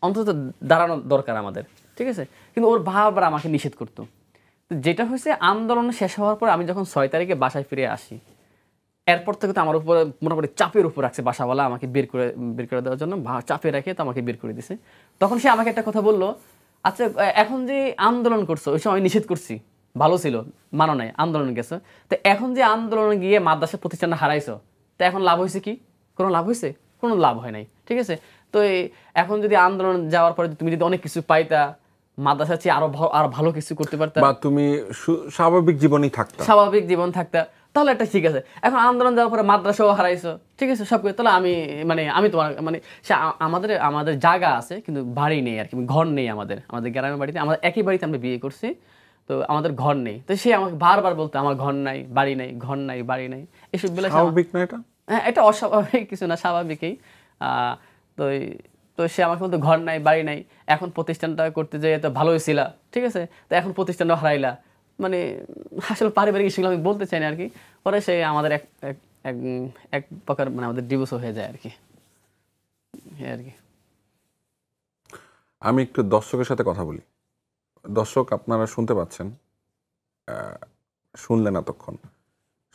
অন্তত দাঁড়ানো দরকার আমাদের, ঠিক আছে? কিন্তু ওর বাবা আমাকে নিষেধ করতো। তো যেটা হয়েছে, আন্দোলন শেষ হওয়ার পর আমি যখন 6 তারিখে বাসায় ফিরে আসি, এরপর থেকে তো আমার উপরে মোটামুটি চাপের উপর রাখছে বাসাওয়ালা, আমাকে বের করে দেওয়ার জন্য চাপে রেখে তো আমাকে বের করে দিছে। তখন সে আমাকে একটা কথা বললো, আচ্ছা এখন যে আন্দোলন করছো ওই সময় আমি নিষেধ করছি, ভালো ছিল, মানো নাই, আন্দোলন গেছো, তো এখন যে আন্দোলনে গিয়ে মাদ্রাসা প্রতিষ্ঠানটা হারাইছো, তো এখন লাভ হয়েছে কি? কোনো লাভ হয়েছে? কোনো লাভ হয় নাই, ঠিক আছে? তো এখন যদি আন্দোলন যাওয়ার পরে তুমি যদি অনেক কিছু পাইতা, মাদ্রাসা চেয়ে আরো ভালো কিছু করতে পারতা, বা তুমি স্বাভাবিক জীবনই থাকতা, স্বাভাবিক জীবন থাকতা, তাহলে একটা ঠিক আছে। এখন আন্দোলন যাওয়ার পরে মাদ্রাসাও হারাইছো, ঠিক আছে, সব কিছু, তাহলে আমি তোমার আমাদের জায়গা আছে কিন্তু বাড়ি নেই আর কি, ঘর নেই আমাদের গ্রামের বাড়িতে, আমাদের একই বাড়িতে আমরা বিয়ে করছি, তো আমাদের ঘর নেই। তো সে আমাকে বারবার বলতো আমার ঘর নাই, বাড়ি নাই, ঘর নাই, বাড়ি নাই, এসব বলে। স্বাভাবিক না এটা? হ্যাঁ, এটা অস্বাভাবিক কিছু না, স্বাভাবিকই। তো তো সে আমাকে বলতো ঘর নাই, বাড়ি নাই, এখন প্রতিষ্ঠানটা করতে যেয়ে তো ভালোই ছিল, ঠিক আছে, তো এখন প্রতিষ্ঠানটা হারাইলা, মানে আসলে পারিবারিক ইস্যুগুলো আমি বলতে চাই না আর কি। পরে সে আমাদের এক প্রকার মানে আমাদের ডিভোর্সও হয়ে যায় আর কি, আর কি। আমি একটু দর্শকের সাথে কথা বলি। দর্শক, আপনারা শুনতে পাচ্ছেন, শুনলেন এতক্ষণ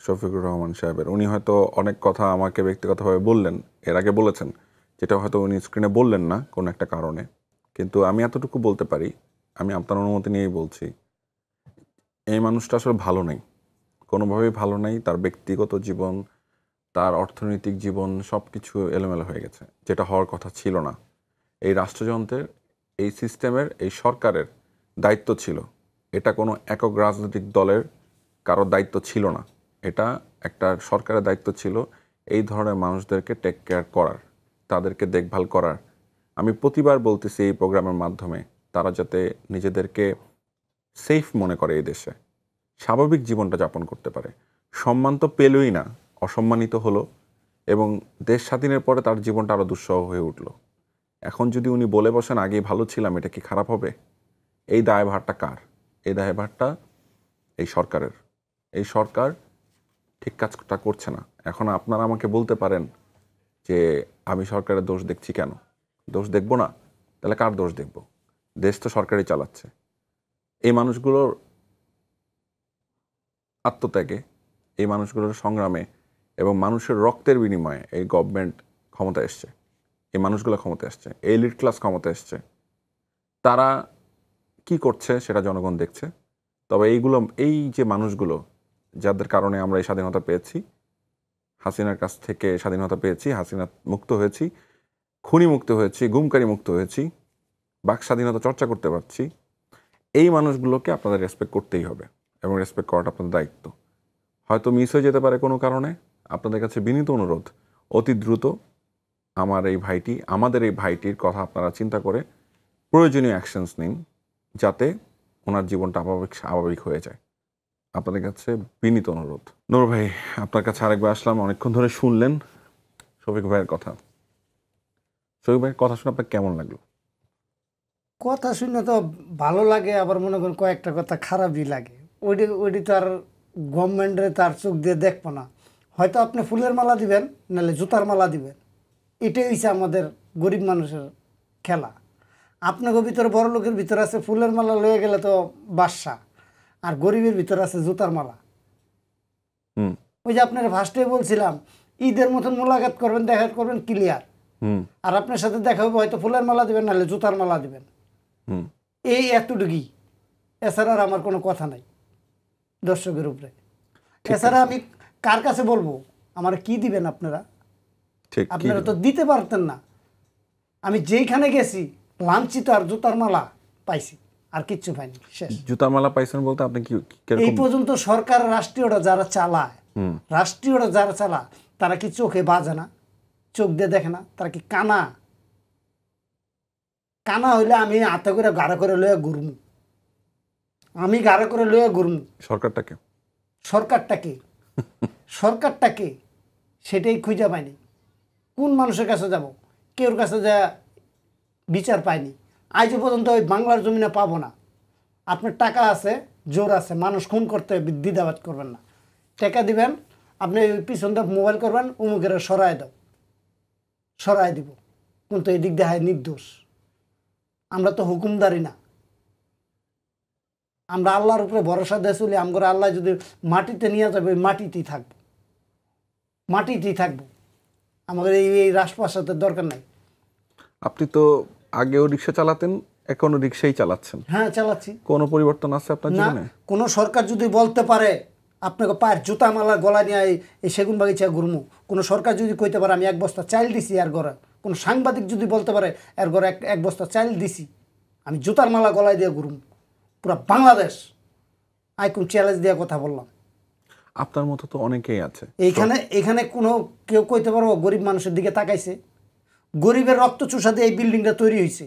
শফিকুর রহমান সাহেবের। উনি হয়তো অনেক কথা আমাকে ব্যক্তিগতভাবে বললেন, এর আগে বলেছেন, যেটা হয়তো উনি স্ক্রিনে বললেন না কোনো একটা কারণে, কিন্তু আমি এতটুকু বলতে পারি, আমি আপনার অনুমতি নিয়েই বলছি, এই মানুষটা আসলে ভালো নেই, কোনোভাবেই ভালো নেই। তার ব্যক্তিগত জীবন, তার অর্থনৈতিক জীবন সব কিছু এলোমেলো হয়ে গেছে, যেটা হওয়ার কথা ছিল না। এই রাষ্ট্রযন্ত্রের, এই সিস্টেমের, এই সরকারের দায়িত্ব ছিল, এটা কোনো একক রাজনৈতিক দলের কারোর দায়িত্ব ছিল না, এটা একটা সরকারের দায়িত্ব ছিল এই ধরনের মানুষদেরকে টেক কেয়ার করার, তাদেরকে দেখভাল করার। আমি প্রতিবার বলতেছি এই প্রোগ্রামের মাধ্যমে, তারা যাতে নিজেদেরকে সেফ মনে করে, এই দেশে স্বাভাবিক জীবনটা যাপন করতে পারে। সম্মান তো পেলই না, অসম্মানিত হলো, এবং দেশ স্বাধীনের পরে তার জীবনটা আরও দুঃসহ হয়ে উঠল। এখন যদি উনি বলে বসেন আগেই ভালো ছিলাম, এটা কি খারাপ হবে? এই দায়ভারটা কার? এই দায়ভারটা এই সরকারের। এই সরকার ঠিক কাজটা করছে না। এখন আপনারা আমাকে বলতে পারেন যে আমি সরকারের দোষ দেখছি কেন? দোষ দেখব না? তাহলে কার দোষ দেখব? দেশ তো সরকারই চালাচ্ছে। এই মানুষগুলোর আত্মত্যাগে, এই মানুষগুলোর সংগ্রামে এবং মানুষের রক্তের বিনিময়ে এই গভর্নমেন্ট ক্ষমতা এসছে, এই মানুষগুলো ক্ষমতা এসছে, এই এলিট ক্লাস ক্ষমতা এসছে। তারা কি করছে সেটা জনগণ দেখছে। তবে এই যে মানুষগুলো, যাদের কারণে আমরা এই স্বাধীনতা পেয়েছি, হাসিনার কাছ থেকে স্বাধীনতা পেয়েছি, হাসিনা মুক্ত হয়েছি, খুনি মুক্ত হয়েছি, গুমকারী মুক্ত হয়েছি, বাক স্বাধীনতা চর্চা করতে পারছি, এই মানুষগুলোকে আপনাদের রেসপেক্ট করতেই হবে এবং রেসপেক্ট করাটা আপনাদের দায়িত্ব। হয়তো মিস হয়ে যেতে পারে কোনো কারণে, আপনাদের কাছে বিনীত অনুরোধ, অতি দ্রুত আমাদের এই ভাইটির কথা আপনারা চিন্তা করে প্রয়োজনীয় অ্যাকশনস নিন, যাতে ওনার জীবনটা স্বাভাবিক হয়ে যায়। আপনাদের কাছে বিনীত অনুরোধ। নূর ভাই, আপনার কাছে আরেকবার আসলাম, অনেকক্ষণ ধরে শুনলেন শফিক ভাইয়ের কথা। শফিক ভাইয়ের কথা শুনে আপনার কেমন লাগলো? কথা শুনে তো ভালো লাগে, আবার মনে করেন কয়েকটা কথা খারাপই লাগে। ওইটি তো আর গভর্নমেন্টের তার চোখ দিয়ে দেখবো না। হয়তো আপনি ফুলের মালা দিবেন, নাহলে জুতার মালা দিবেন, এটাই হচ্ছে আমাদের গরিব মানুষের খেলা। আপনাকে ভিতরে বড় লোকের ভিতরে আছে ফুলের মালা লয়ে গেলে তো বাদশা, আর গরিবের ভিতরে আছে জুতার মালা। ওই যে আপনার ফার্স্টে বলছিলাম, ঈদের মতন মোলাকাত করবেন, দেখা করবেন, ক্লিয়ার। আর আপনার সাথে দেখা হবে, হয়তো ফুলের মালা দিবেন, নাহলে জুতার মালা দিবেন, এই এতটুকুই। এছাড়া আর আমার কোনো কথা নাই দর্শকের উপরে। এছাড়া আমি কার কাছে বলবো আমার কি দিবেন আপনারা? আপনারা তো দিতে পারতেন না। আমি যেইখানে গেছি লাঞ্ছিত আর জুতার মালা পাইছি, আর কিচ্ছু পাইনি। শেষ। জুতার মালা পাইছেন বলতে আপনি কি? এই পর্যন্ত সরকার রাষ্ট্রীয়রা যারা চালায়, তারা কি চোখে বাজে না? চোখ দিয়ে দেখে না? তারা কি কানা? কানা হইলে আমি হাতে করে গাড়া করে লইয়া ঘুরমু, আমি গাড়া করে লইয়া ঘুরমু। সরকারটাকে সেটাই খুঁজে পাইনি। কোন মানুষের কাছে যাব? কেউর কাছে যা বিচার পাইনি আজ পর্যন্ত। ওই বাংলার জমিনে পাবো না। আপনার টাকা আছে, জোর আছে, মানুষ খুন করতে দ্বিধাবোধ করবেন না। টাকা দিবেন, আপনি পিছন দিয়ে মোবাইল করবেন, অমুকের সরায় দাও, সরায় দিব, কিন্তু এই দিক দেখায় নির্দোষ। আমরা তো হুকুমদারি না, আমরা আল্লাহর উপরে ভরসা দিয়ে চলি। আমগর আল্লাহ যদি মাটিতে নিয়ে যাবে, ওই মাটিতেই থাকবো, মাটিতেই থাকবো। আমাদের এই রাজপ্রাসাদের দরকার নাই। আপনি তো আগেও রিক্সা চালাতেন, এখনো রিক্সাই চালাচ্ছেন। হ্যাঁ, চালাচ্ছি। কোনো পরিবর্তন আছে আপনার না, জীবনে? কোনো সরকার যদি বলতে পারে আপনাকে পায়ের জুতা মালা গলা নিয়ে এই সেগুন বাগিচা ঘুরমু, কোনো সরকার যদি কইতে পারে আমি 1 বস্তা চাল দিছি এর ঘরে, কোনো সাংবাদিক যদি বলতে পারে এর ঘরে এক বস্তা চাল দিছি, আমি জুতার মালা গলায় দিয়ে ঘুরমু পুরা বাংলাদেশ, কোন চ্যালেঞ্জ দিয়ে কথা বললাম। আপনার মতো তো অনেকেই আছে এখানে কোনো কেউ কইতে পারবো গরিব মানুষের দিকে তাকাইছে? গরিবের রক্ত চুষা দিয়ে এই বিল্ডিংটা তৈরি হয়েছে।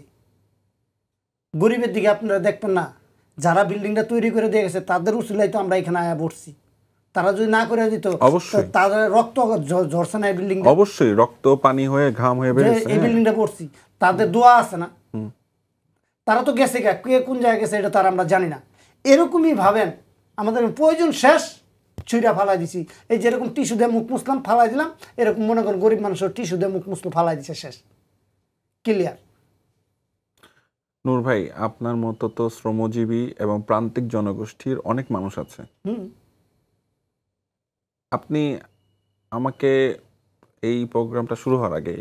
গরিবের দিকে আপনারা দেখবেন না? যারা বিল্ডিংটা তৈরি করে দিয়ে গেছে তাদের উসিলাই তো আমরা এখানে আয়া বসছি। তারা যদি না করে দিত, অবশ্যই তাদের রক্ত ঝরছে না এই বিল্ডিং, অবশ্যই রক্ত পানি হয়ে ঘাম হয়ে বেরিয়েছে। এই বিল্ডিংটা পড়ছি, তাদের দোয়া আছে না? তারা তো গেছে, কে কোন জায়গায় গেছে এটা তার আমরা জানি না। এরকমই ভাবেন, আমাদের প্রয়োজন শেষ, ছুঁড়া ফালাই দিছি। এই যেরকম টিস্যু দিয়ে মুখ মুছলাম ফালাই দিলাম, এরকম মনে করেন গরিব মানুষের টিস্যু দিয়ে মুখ মুছলো ফালাই দিছে, শেষ, ক্লিয়ার। নূর ভাই, আপনার মতো তো শ্রমজীবী এবং প্রান্তিক জনগোষ্ঠীর অনেক মানুষ আছে। আপনি আমাকে এই প্রোগ্রামটা শুরু হওয়ার আগে,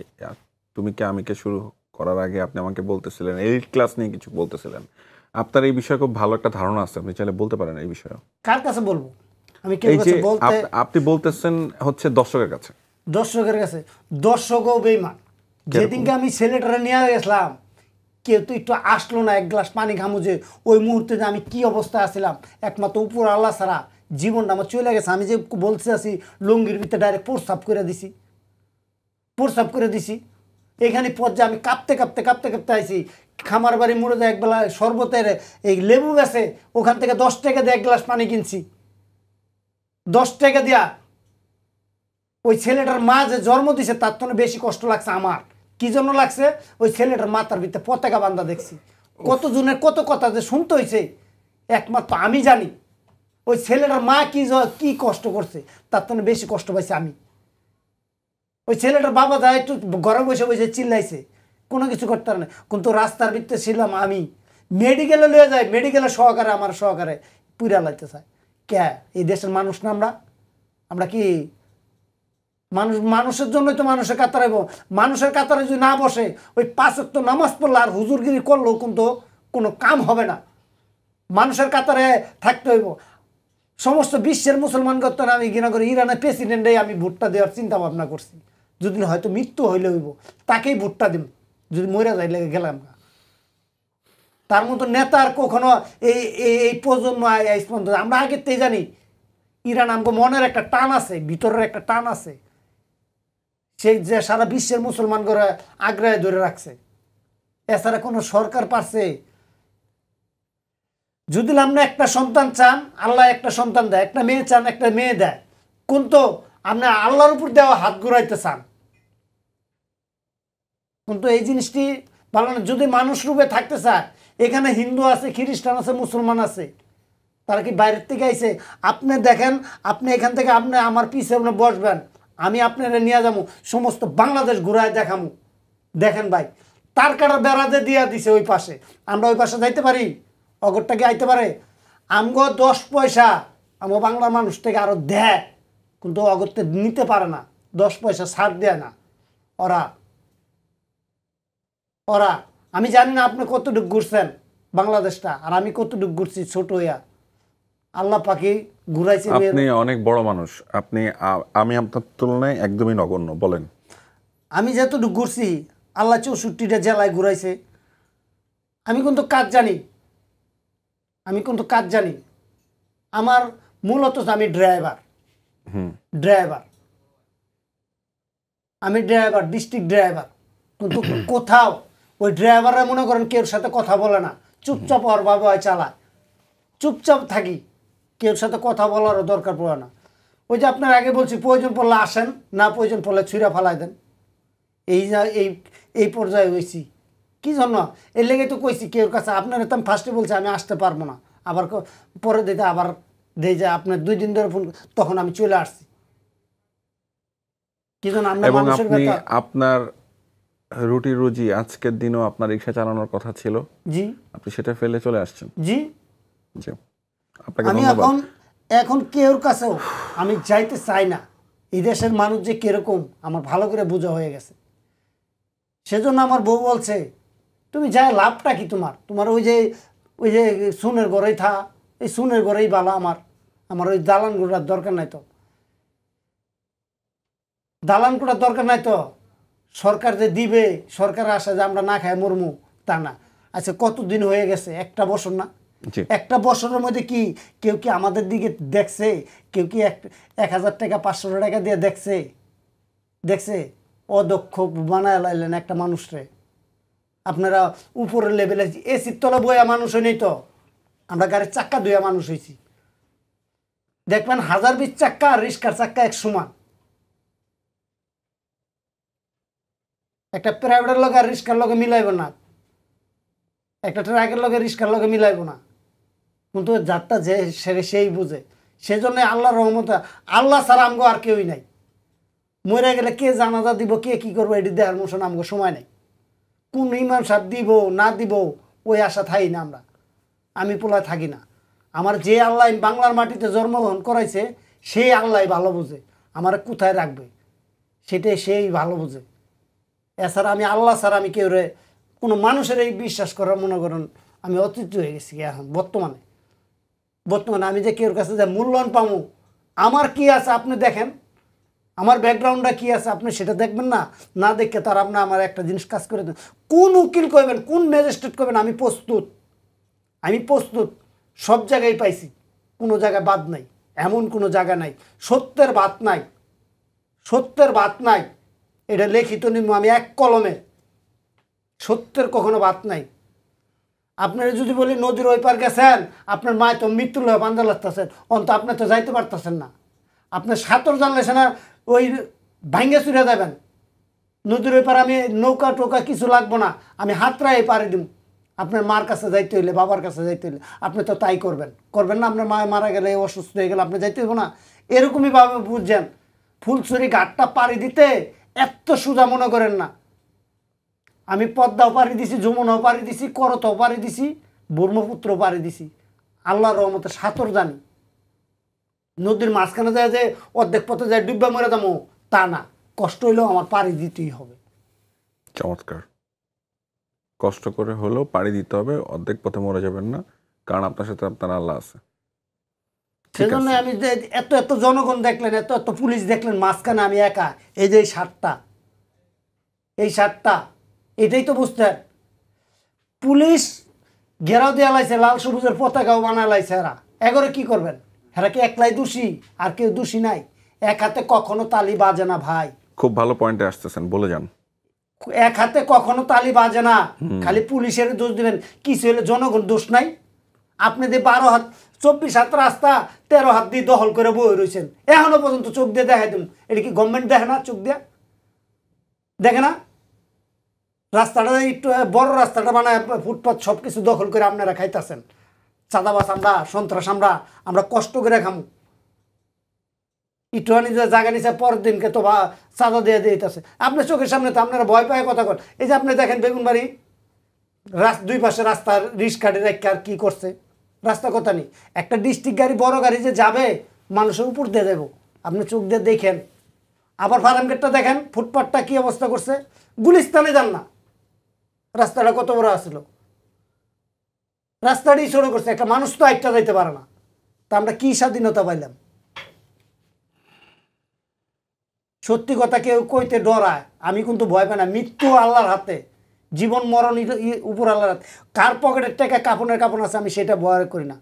তুমি কে আমি কে শুরু করার আগে আপনি আমাকে বলতেছিলেন এলিট ক্লাস নিয়ে কিছু বলতেছিলেন। আপনার এই বিষয়ে খুব ভালো একটা ধারণা আছে, আপনি চাইলে বলতে পারেন এই বিষয়ে। কার কাছে বলবো আমি? এই যে আপনি বলতেছেন হচ্ছে দর্শকের কাছে। দর্শকের কাছে? দর্শকও বেইমান। যেদিনকে আমি ছেলেটারে নিয়ে গেছিলাম, কেউ তো একটু আসলো না, 1 গ্লাস পানি খামু, যে ওই মুহূর্তে যে আমি কি অবস্থায় আসছিলাম, একমাত্র উপর আল্লাহ ছাড়া জীবনটা আমার চলে গেছে। আমি যে বলছি আছি লুঙ্গির ভিতরে ডাইরেক্ট প্রস্রাব করে দিছি, এখানে পর্যায়ে আমি কাঁপতে কাঁপতে আইছি। খামার বাড়ি মোড়ে যায় একবেলা শরবতের এই লেবু গেছে, ওখান থেকে 10 টাকা দিয়ে 1 গ্লাস পানি কিনছি, 10 টাকা দিয়া। ওই ছেলেটার মা যে জন্ম দিছে তার তো বেশি কষ্ট লাগছে আমার। কি জন্য লাগছে? ওই ছেলেটার মাথার ভিতরে পতাকা বান্ধা দেখছি। কত জনের কত কথা যে শুনতে হয়েছে একমাত্র আমি জানি। ওই ছেলেটার মা কি কষ্ট করছে তার তো বেশি কষ্ট পাইছে আমি। ওই ছেলেটার বাবা যা একটু ঘরে বসে চিল্লাইছে, কোনো কিছু করতে পারে না, কিন্তু রাস্তার ভিতরে ছিলাম আমি। মেডিকেলে লয়ে যায়, মেডিকেলে আমার সহকারে পুরা লাইতে চায়। কে এই দেশের মানুষ না আমরা কি মানুষের জন্যই তো মানুষের কাতারে, মানুষের কাতারে যদি না বসে, ওই 5 ওয়াক্ত নামাজ পড়লে আর হুজুরগিরি করলেও কিন্তু কোনো কাম হবে না। মানুষের কাতারে থাকতে হইব। সমস্ত বিশ্বের মুসলমান করতে আমি ঘৃণা করি। ইরানের প্রেসিডেন্টে আমি ভোটটা দেওয়ার চিন্তা ভাবনা করছি। যদি হয়তো মৃত্যু হইলে হইব, তাকেই ভোটটা দিব, যদি মরে যাই লেগে গেলাম না। তার মতো নেতার কখনো এই প্রজন্ম আমরা আগের থেকে জানি ইরান আমগো মনের একটা টান আছে, ভিতরের একটা টান আছে, সেই যে সারা বিশ্বের মুসলমান করে আগ্রহে ধরে রাখছে। এছাড়া কোনো সরকার পারছে? যদি আপনি একটা সন্তান চান, আল্লাহ একটা সন্তান দেয়, একটা মেয়ে চান, একটা মেয়ে দেয়, কিন্তু আপনি আল্লাহর উপর দেওয়া হাত ঘুরাইতে চান। কিন্তু এই জিনিসটি ভালো না। যদি মানুষ রূপে থাকতে চায়, এখানে হিন্দু আছে, খ্রিস্টান আছে, মুসলমান আছে, তারা কি বাইরের থেকে আইছে? আপনি দেখেন, আপনি এখান থেকে আপনি আমার পিছে আপনি বসবেন, আমি আপনারা নিয়ে যাবো, সমস্ত বাংলাদেশ ঘুরায় দেখামু। দেখেন ভাই, তার কাটার বেড়াতে দিয়া দিছে ওই পাশে, আমরা ওই পাশে যাইতে পারি? অগরটা কি আইতে পারে? আমগো 10 পয়সা আমার বাংলার মানুষ থেকে আরো দেয়, কিন্তু অগরতে নিতে পারে না, 10 পয়সা ছাড় দেয় না ওরা। আমি জানি না আপনি কতটুকু ঘুরছেন বাংলাদেশটা, আর আমি কতটুকু ঘুরছি ছোট হইয়া। আল্লাহ পাকি ঘুরাইছে। আপনি অনেক বড় মানুষ, আমি আপনার তুলনায় একদমই নগণ্য। বলেন। আমি যতটুকু ঘুরছি, আল্লাহ 64টা জেলায় ঘুরাইছে। আমি কিন্তু কাজ জানি। আমার মূলত আমি ড্রাইভার, ডিস্ট্রিক্ট ড্রাইভার। কিন্তু কোথাও ওই ড্রাইভাররা মনে করেন কেউ সাথে কথা বলে না, চুপচাপ ওর বাবা চালায়, চুপচাপ থাকি, কেউ সাথে কথা বলারও দরকার পড়ে না। ওই যে আপনার আগে বলছি, প্রয়োজন পড়লে আসেন, না প্রয়োজন পড়লে ছুঁড়া ফালাই দেন। এই পর্যায়ে হয়েছি। কি জন্য? এর লেগে তো কইছি কেউ কাছে আপনার তো আমি ফার্স্টে বলছি আমি আসতে পারবো না, আবার পরে দিতে আবার দেই যে আপনার 2 দিন ধরে ফোন, তখন আমি চলে আসছি। কি জানো আমরা এবং মানুষের আপনি কথা। আপনার রুটি রুজি আজকের দিনও আপনার রিক্সা চালানোর কথা ছিল, জি আপনি সেটা ফেলে চলে আসছেন। জি জি, আপনাকে আমি ধন্যবাদ। এখন কেউর কাছেও আমি যাইতে চাই না। এই দেশের মানুষ যে কিরকম আমার ভালো করে বোঝা হয়ে গেছে। সেজন্য আমার বউ বলছে তুমি যাই লাভটা কি তোমার, তোমার ওই যে সুনের ঘরেই থা, এই সুনের ঘরেই বালা, আমার ওই দালান গুড়ার দরকার নাই তো, দালান গুড়ার দরকার নাই তো। সরকার যে দিবে, সরকার আসে যে আমরা না খাই মরমু তা না। আচ্ছা কতদিন হয়ে গেছে? একটা বছর না? জি, একটা বছরের মধ্যে কি কেউ কি আমাদের দিকে দেখছে? কেউ কি 1,000 টাকা 500 টাকা দিয়ে দেখছে? অদক্ষ বানায় লাইলেন একটা মানুষরে আপনারা। উপরের লেভেলে এসির তলা বইয়া মানুষ হয়নি তো, আমরা গাড়ির চাক্কা দুইয়া মানুষ হয়েছি। দেখবেন 1020 চাক্কা আর রিস্কার চাক্কা এক সমান। একটা প্রাইভেটের লগে আর রিস্কার লগে মিলাইব না, একটা ট্রাকের লগে রিস্কার লগে মিলাইব না। কিন্তু যাত্রা যে সেই বুঝে। সেজন্য আল্লাহর রহমতে, আল্লাহ ছাড়া আমগো আর কেউই নাই। মরে গেলে কে জানাজা দিব, কে কি করবো, এটি দেখার মোশন আমগো সময় নেই। কোন ইমাম সাহেব দিব না দিব ওই আশা থাকি না আমরা। আমি পোলায় থাকি না। আমার যে আল্লাহ বাংলার মাটিতে জন্মগ্রহণ করাইছে সেই আল্লাহ ভালো বুঝে আমার কোথায় রাখবে, সেটাই সেই ভালো বুঝে। এছাড়া আমি আল্লাহ ছাড়া আমি কেউ কোনো মানুষের এই বিশ্বাস করার মনে করেন আমি অতীত হয়ে গেছি। এখন বর্তমানে আমি যে কেউর কাছে যে মূল্যায়ন পাবো, আমার কি আছে আপনি দেখেন, আমার ব্যাকগ্রাউন্ডটা কি আছে আপনি সেটা দেখবেন না। না দেখে তার আপনি আমার একটা জিনিস কাজ করে দেন। কোন উকিল করবেন, কোন ম্যাজিস্ট্রেট করবেন, আমি প্রস্তুত। সব জায়গায় পাইছি, কোনো জায়গায় বাদ নাই, এমন কোনো জায়গা নাই সত্যের বাদ নাই। এটা লিখিত নিম্ন, আমি এক কলমে, সত্যের কখনো বাদ নাই। আপনারা যদি বলি নদীর ওই পার গেছেন, আপনার মায় তো মৃত্যুর লয়ে বান্ধা লাগতেছেন, অন্ত আপনি তো যাইতে পারতেছেন না। আপনার সাঁতর জানলে না ওই ভাঙ্গে চুরে যাবেন নদীর ওই পার। আমি নৌকা টোকা কিছু লাগবো না, আমি হাতরাই পাড়ি দিব। আপনার মার কাছে যাইতে হইলে, বাবার কাছে যাইতে হইলে আপনি তো তাই করবেন না। আপনার মা মারা গেলে, অসুস্থ হয়ে গেলে আপনি যাইতে হইব না। এরকমই ভাবে বুঝছেন। ফুলছড়ি ঘাটটা পাড়ি দিতে এত সোজা মনে করেন না। আমি পদ্মাও পাড়ি দিছি, যমুনাও পাড়ি দিছি, করতও পাড়ি দিছি, ব্রহ্মপুত্র পাড়ি দিছি। আল্লাহর রহমতে সাঁতর জানি। নদীর মাঝখানে যায় যে অর্ধেক পথে যায় ডুববা মরে যাবো তা না, কষ্ট হইলেও আমার পাড়ি দিতেই হবে। চমৎকার। কষ্ট করে হলেও পাড়ি দিতে হবে, অর্ধেক পথে মরে যাবেন না, কারণ আপনার সাথে আপনার আল্লাহ আছে। সেজন্য আমি যে এত জনগণ দেখলেন, এত পুলিশ দেখলেন, মাঝখানে আমি একা। এই যে এই সাতটা এটাই তো বুঝতেন। পুলিশ ঘেরাও দিয়ে লাইছে, লাল সবুজের পতাকাও বানায় লাইছে। এগরে কি করবেন? এরা কি একলাই দোষী? আর কেউ দোষী নাই? এক হাতে কখনো তালি বাজে না ভাই। খুব ভালো পয়েন্টে আসতেছেন, বলে যান। এক হাতে কখনো তালি বাজে না। খালি পুলিশের দোষ দিবেন, কিছু হলে জনগণ দোষ নাই। আপনি যে 12 হাত 24 হাত রাস্তা 13 হাত দিয়ে দখল করে বয়ে রয়েছেন, এখনো পর্যন্ত চোখ দিয়ে দেখাই দিন। এটা কি গভর্নমেন্ট দেখে না? চোখ দিয়ে দেখে না? রাস্তাটা একটু বড় রাস্তাটা বানায় ফুটপাথ সব কিছু দখল করে আপনারা খাইতেছেন। চাঁদাবাস আমরা, সন্ত্রাস আমরা কষ্ট করে খামু। একটুখানি যে জায়গা নিচে পরের দিনকে তো চাঁদা দিয়ে দিতেছে আপনার চোখের সামনে। তো আপনারা ভয় পায় কথা কর। এই যে আপনি দেখেন বেগুনবাড়ি দুই পাশে রাস্তার রিস্ক গাড়ি রেখে আর কি করছে, রাস্তা কথা নেই। একটা ডিস্ট্রিক্ট গাড়ি, বড় গাড়ি যে যাবে মানুষের উপর দিয়ে দেবো, আপনি চোখ দিয়ে দেখেন। আবার ফার্ম গেটটা দেখেন, ফুটপাথটা কি অবস্থা করছে। গুলিস্তানে যান না, রাস্তাটা কত বড় আসছিল, রাস্তাটাই ছোট করছে। একটা মানুষ তো একটা যাইতে পারে না। তা আমরা কি স্বাধীনতা পাইলাম? সত্যি কথা কেউ কইতে ডরায়, আমি কিন্তু ভয় পাই না। মৃত্যু আল্লাহর হাতে, জীবন মরণ উপর আল্লাহর হাতে। কার পকেটের টাকা কাপড়ের কাপড় আছে আমি সেটা ভয় করি না।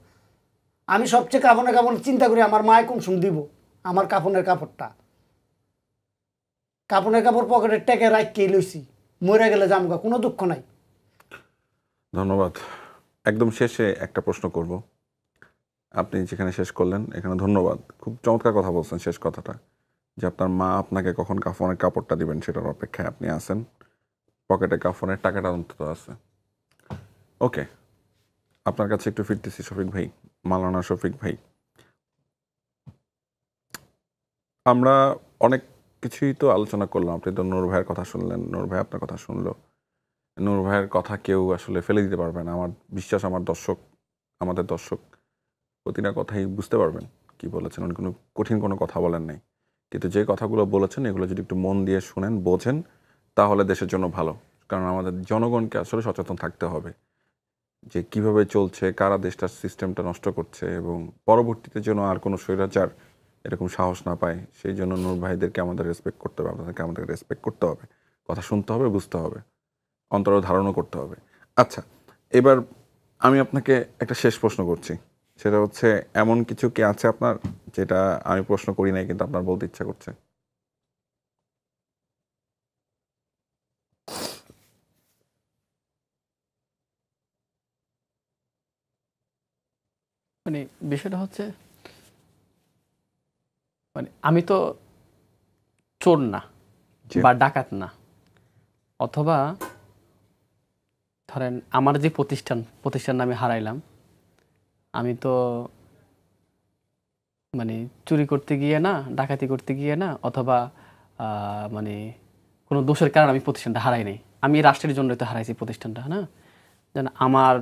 আমি সবচেয়ে কাপড়ের কাপড় চিন্তা করি আমার মায় কোন সময় দিব আমার কাপড়ের কাপড়টা। কাপড়ের কাপড় পকেটের টাকা রাখকেই লইছি, মরে গেলে জামগা, কোনো দুঃখ নাই। ধন্যবাদ। একদম শেষে একটা প্রশ্ন করব। আপনি যেখানে শেষ করলেন এখানে ধন্যবাদ, খুব চমৎকার কথা বলছেন। শেষ কথাটা যে আপনার মা আপনাকে কখন কাফনের কাপড়টা দিবেন সেটার অপেক্ষায় আপনি আছেন, পকেটে কাফনের টাকাটা অন্তত আছে। ওকে, আপনার কাছে একটু ফিরতেছি শফিক ভাই, মাওলানা শফিক ভাই। আমরা অনেক কিছুই তো আলোচনা করলাম। আপনি তো নূর ভাইয়ের কথা শুনলেন, নূর ভাই আপনার কথা শুনলো। নূর ভাইয়ের কথা কেউ আসলে ফেলে দিতে পারবে না। আমার বিশ্বাস আমাদের দর্শক প্রতিটা কথাই বুঝতে পারবেন কি বলেছেন। উনি কোনো কঠিন কোনো কথা বলেন নাই, কিন্তু যে কথাগুলো বলেছেন এগুলো যদি একটু মন দিয়ে শুনেন, বোঝেন, তাহলে দেশের জন্য ভালো। কারণ আমাদের জনগণকে আসলে সচেতন থাকতে হবে যে কিভাবে চলছে, কারা দেশটার সিস্টেমটা নষ্ট করছে, এবং পরবর্তীতে যেন আর কোনো স্বৈরাচার এরকম সাহস না পায়। সেই জন্য নূর ভাইদেরকে আমাদের রেসপেক্ট করতে হবে, আপনাদেরকে আমাদের রেসপেক্ট করতে হবে, কথা শুনতে হবে, বুঝতে হবে, অন্তর ধারণও করতে হবে। আচ্ছা, এবার আমি আপনাকে একটা শেষ প্রশ্ন করছি। সেটা হচ্ছে, এমন কিছু কি আছে আপনার যেটা আমি প্রশ্ন করি নাই কিন্তু আপনার বলতে ইচ্ছা করছে? মানে বিষয়টা হচ্ছে, মানে আমি তো চোর না জি। বা ডাকাত না, অথবা ধরেন আমার যে প্রতিষ্ঠান আমি হারাইলাম, আমি তো মানে চুরি করতে গিয়ে না, ডাকাতি করতে গিয়ে না, অথবা মানে কোনো দোষের কারণে আমি প্রতিষ্ঠানটা হারাই নাই। আমি রাষ্ট্রের জন্য তো হারাইছি প্রতিষ্ঠানটা, না যেন আমার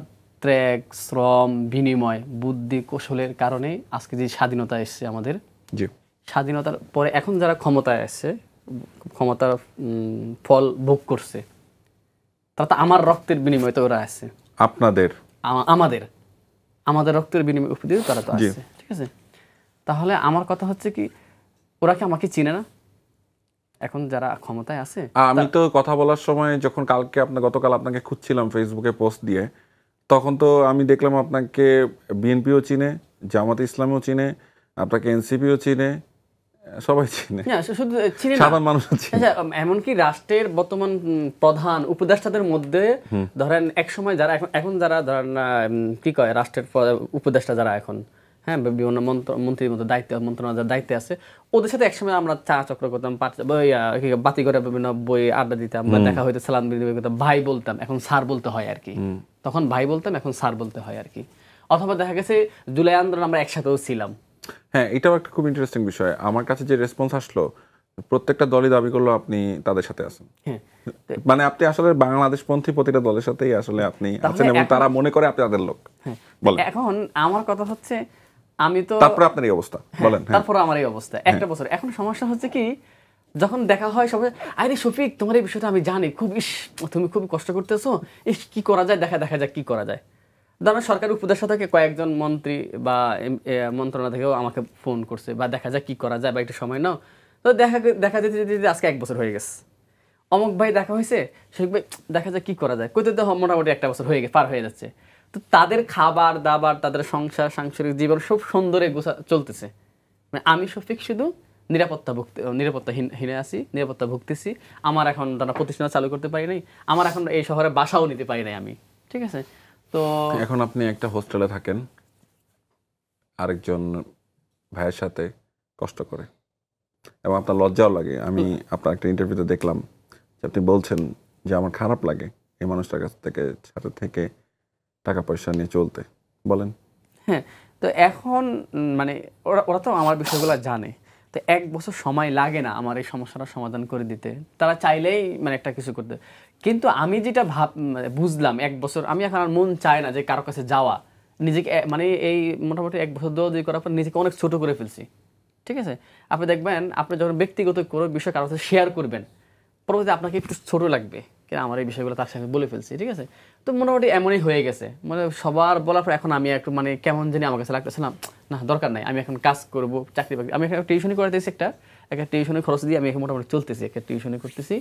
ত্যাগ, শ্রম, বিনিময়, বুদ্ধি, কৌশলের কারণে আজকে যে স্বাধীনতা এসছে আমাদের, জি। স্বাধীনতার পরে এখন যারা ক্ষমতায় আসছে, ক্ষমতার ফল ভোগ করছে, তারা তো আমার রক্তের বিনিময়ে তো ওরা আসছে। আপনাদের আমাদের রক্তের বিনিময় দিয়ে তারা তো আসছে, ঠিক আছে? তাহলে আমার কথা হচ্ছে কি, ওরা কি আমাকে চিনে না এখন যারা ক্ষমতায় আছে? আমি তো কথা বলার সময় যখন গতকাল আপনাকে খুঁজছিলাম ফেসবুকে পোস্ট দিয়ে, তখন তো আমি দেখলাম আপনাকে বিএনপিও চিনে, জামাত ইসলামও চিনে, আপনাকে এনসিপিও চিনে, সবাই চিনে, না শুধু চিনি না, সাধারণ মানুষও চিনে। আচ্ছা, এমনকি রাষ্ট্রের বর্তমান প্রধান উপদেষ্টাদের মধ্যে ধরেন এক সময় যারা এখন যারা ধরেন কি কয় রাষ্ট্রের উপদেষ্টা যারা এখন, হ্যাঁ, বিভিন্ন মন্ত্রীর মতো মন্ত্রণালয়ের দায়িত্বে আছে, ওদের সাথে একসময় আমরা চা চক্র করতাম, বাতি করে বিভিন্ন বই আড্ডা দিতাম, বা দেখা হইতো, সালাম বিনিময় করতাম, ভাই বলতাম, এখন স্যার বলতে হয় আর কি। তখন ভাই বলতাম, এখন স্যার বলতে হয় আর কি। অথবা দেখা গেছে জুলাই আন্দোলন আমরা একসাথেও ছিলাম। হ্যাঁ, এটাও একটা খুব ইন্টারেস্টিং বিষয়। আমার কাছে যে রেসপন্স আসলো, প্রত্যেকটা দলই দাবি করলো আপনি তাদের সাথে আছেন। হ্যাঁ, মানে আপনি আসলে বাংলাদেশপন্থী প্রতিটা দলের সাথেই আসলে আপনি আছেন, এবং তারা মনে করে আপনি তাদের লোক। বলেন। এখন আমার কথা হচ্ছে, আমি তো তারপরে আপনার এই অবস্থা, বলেন। তারপরে আমার এই অবস্থা একটা বছর। এখন সমস্যা হচ্ছে কি, যখন দেখা হয় সবাই, আরে শফিক, তোমার এই বিষয়টা আমি জানি, খুব তুমি খুব কষ্ট করতেছো, কি করা যায়, দেখা যাক কি করা যায়। ধরো সরকারি উপদেষ্টা থেকে কয়েকজন মন্ত্রী বা মন্ত্রণালয় থেকেও আমাকে ফোন করছে, বা দেখা যায় কি করা যায়, বা একটু সময় নাও। তো দেখা যেতে যেতে আজকে 1 বছর হয়ে গেছে। অমুক ভাই দেখা হয়েছে, শফিক ভাই দেখা যায় কি করা যায়, কইতে তো মোটামুটি 1 বছর পার হয়ে যাচ্ছে। তো তাদের খাবার দাবার, তাদের সংসার, সাংসারিক জীবন সব সুন্দরে চলতেছে। মানে আমি শফিক শুধু নিরাপত্তাহীনে আছি, নিরাপত্তা ভুগতেছি। আমার এখন তারা প্রতিষ্ঠান চালু করতে পারি নাই, আমার এখন এই শহরে বাসাও নিতে পারি নাই আমি, ঠিক আছে? তো এখন আপনি একটা হোস্টেলে থাকেন আরেকজন ভাইয়ের সাথে কষ্ট করে, এবং আপনার লজ্জাও লাগে। আমি আপনার একটা ইন্টারভিউতে দেখলাম যে আপনি বলছেন যে আমার খারাপ লাগে এই মানুষটার কাছ সাথে থেকে টাকা পয়সা নিয়ে চলতে। বলেন। হ্যাঁ, তো এখন মানে ওরা তো আমার বিষয়গুলো জানে। তো 1 বছর সময় লাগে না আমার এই সমস্যাটা সমাধান করে দিতে, তারা চাইলেই মানে একটা কিছু করতে। কিন্তু আমি যেটা বুঝলাম 1 বছর, আমি এখন আর মন চায় না যে কারো কাছে যাওয়া, নিজেকে মানে এই মোটামুটি 1 বছর দৌড়াদৌড়ি করার পর নিজেকে অনেক ছোট করে ফেলছি, ঠিক আছে? আপনি দেখবেন, আপনি যখন ব্যক্তিগত কোনো বিষয় কারোর সাথে শেয়ার করবেন, পরবর্তী আপনাকে একটু ছোট লাগবে, কেন আমার এই বিষয়গুলো তার সাথে বলে ফেলছি, ঠিক আছে? তো মোটামুটি এমনই হয়ে গেছে, মানে সবার বলার পর এখন আমি একটু মানে কেমন জানি আমার কাছে লাগতেছিলাম, না দরকার নাই, আমি এখন কাজ করব, চাকরি বাকরি, আমি এখন টিউশনি করাতেছি, একটা টিউশনি খরচ দিয়ে আমি এখন মোটামুটি চলতেছি, একটা টিউশনি করতেছি।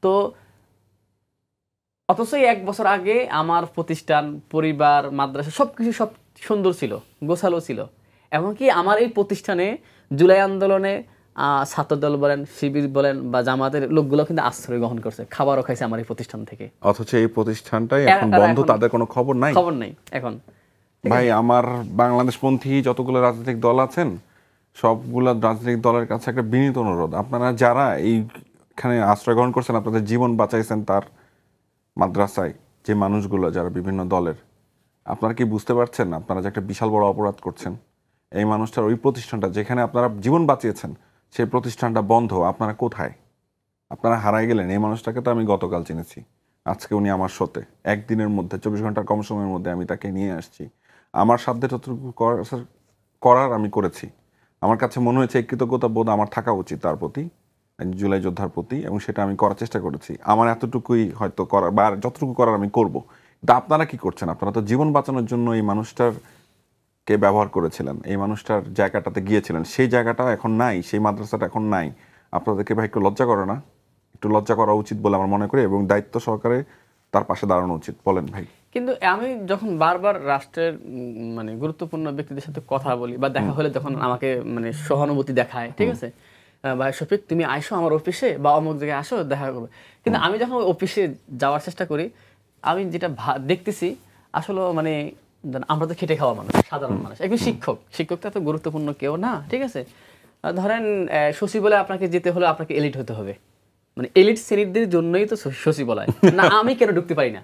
তো অথচ 1 বছর আগে আমার প্রতিষ্ঠান, পরিবার, মাদ্রাসা সবকিছু সব সুন্দর ছিল, গোছালো ছিল। এমনকি আমার এই প্রতিষ্ঠানে জুলাই আন্দোলনে ছাত্রদল বলেন, শিবির বলেন, বা জামাতের লোকগুলো কিন্তু আশ্রয় গ্রহণ করছে, খাবারও খাইছে আমার এই প্রতিষ্ঠান থেকে। অথচ এই প্রতিষ্ঠানটাই এখন বন্ধ, তাদের কোনো খবর নাই এখন। ভাই, আমার বাংলাদেশপন্থী যতগুলো রাজনৈতিক দল আছেন, সবগুলো রাজনৈতিক দলের কাছে একটা বিনীত অনুরোধ, আপনারা যারা এইখানে আশ্রয় গ্রহণ করছেন, আপনাদের জীবন বাঁচাইছেন, তার মাদ্রাসায় যে মানুষগুলো যারা বিভিন্ন দলের, আপনারা কি বুঝতে পারছেন আপনারা যে একটা বিশাল বড় অপরাধ করছেন? এই মানুষটার ওই প্রতিষ্ঠানটা যেখানে আপনারা জীবন বাঁচিয়েছেন, সেই প্রতিষ্ঠানটা বন্ধ, আপনারা কোথায়? আপনারা হারাই গেলেন। এই মানুষটাকে তো আমি গতকাল চিনেছি, আজকে উনি আমার সাথে একদিনের মধ্যে 24 ঘন্টার কম সময়ের মধ্যে আমি তাকে নিয়ে আসছি। আমার সাধ্যে যতটুকু করার আমি করেছি। আমার কাছে মনে হয়েছে এই কৃতজ্ঞতা বোধ আমার থাকা উচিত তার প্রতি, জুলাই যোদ্ধার প্রতি, এবং সেটা আমি করার চেষ্টা করেছি। আমার এতটুকুই হয়তো করার, বা যতটুকু করার আমি করব। কিন্তু আপনারা কি করছেন? আপনারা তো জীবন বাঁচানোর জন্য এই মানুষটাকে ব্যবহার করেছিলেন, এই মানুষটার জায়গাটাতে গিয়েছিলেন, সেই জায়গাটা এখন নাই, সেই মাদ্রাসাটা এখন নাই। আপনাদেরকে ভাই একটু লজ্জা করে না? একটু লজ্জা করা উচিত বলে আমার মনে করি, এবং দায়িত্ব সহকারে তার পাশে দাঁড়ানো উচিত। বলেন ভাই। কিন্তু আমি যখন বারবার রাষ্ট্রের মানে গুরুত্বপূর্ণ ব্যক্তিদের সাথে কথা বলি বা দেখা হলে তখন আমাকে মানে সহানুভূতি দেখায়, ঠিক আছে, ভাই শফিক তুমি আইসো আমার অফিসে বা অমুক জায়গায় আসো দেখা করবে। কিন্তু আমি যখন অফিসে যাওয়ার চেষ্টা করি, আমি যেটা দেখতেছি আসলে মানে আমরা তো খেটে খাওয়া মানুষ, সাধারণ মানুষ। একজন শিক্ষক তো এত গুরুত্বপূর্ণ কেউ না, ঠিক আছে। ধরেন সচিবালয়ে আপনাকে যেতে হলে আপনাকে এলিট হতে হবে, মানে এলিট শ্রেণীদের জন্যই তো সচিবালয় না। আমি কেন ঢুকতে পারি না?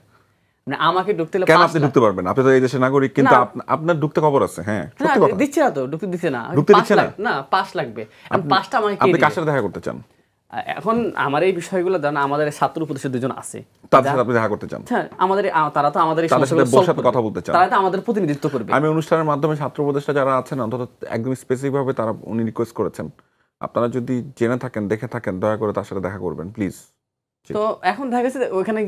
মানে আমাকে ঢুকতে হলে কেন আপনি ঢুকতে পারবেন? আপনি তো এই দেশের নাগরিক, কিন্তু আপনার ঢুকতে খবর আছে। হ্যাঁ, সত্যি কথা। দিচ্ছে না তো, ঢুকতে দিচ্ছে না। ঢুকতে দিচ্ছে না? না, পাস লাগবে। পাসটা আমাকে কে আপনি দিবে? কার সাথে দেখা করতে চান? এখন আমার এই বিষয়গুলো জানা, আমাদের ছাত্র উপদেষ্টা দুজন আছে, তাদের সাথে আপনি দেখা করতে চান? হ্যাঁ, তারা তো আমাদের এই তাদের সাথে সমস্যাগুলো বসে solve করবে। কথা বলতে চান? তারা তো আমাদের প্রতিনিধিত্ব করবে। আমি অনুষ্ঠানের মাধ্যমে ছাত্র উপদেষ্টা যারা আছেন অন্তত একদম স্পেসিফিক ভাবে তারা উনি রিকোয়েস্ট করেছেন, আপনারা যদি জেনে থাকেন, দেখে থাকেন, দয়া করে তার সাথে দেখা করবেন প্লিজ। তো এখন দেখা গেছে ওইখানে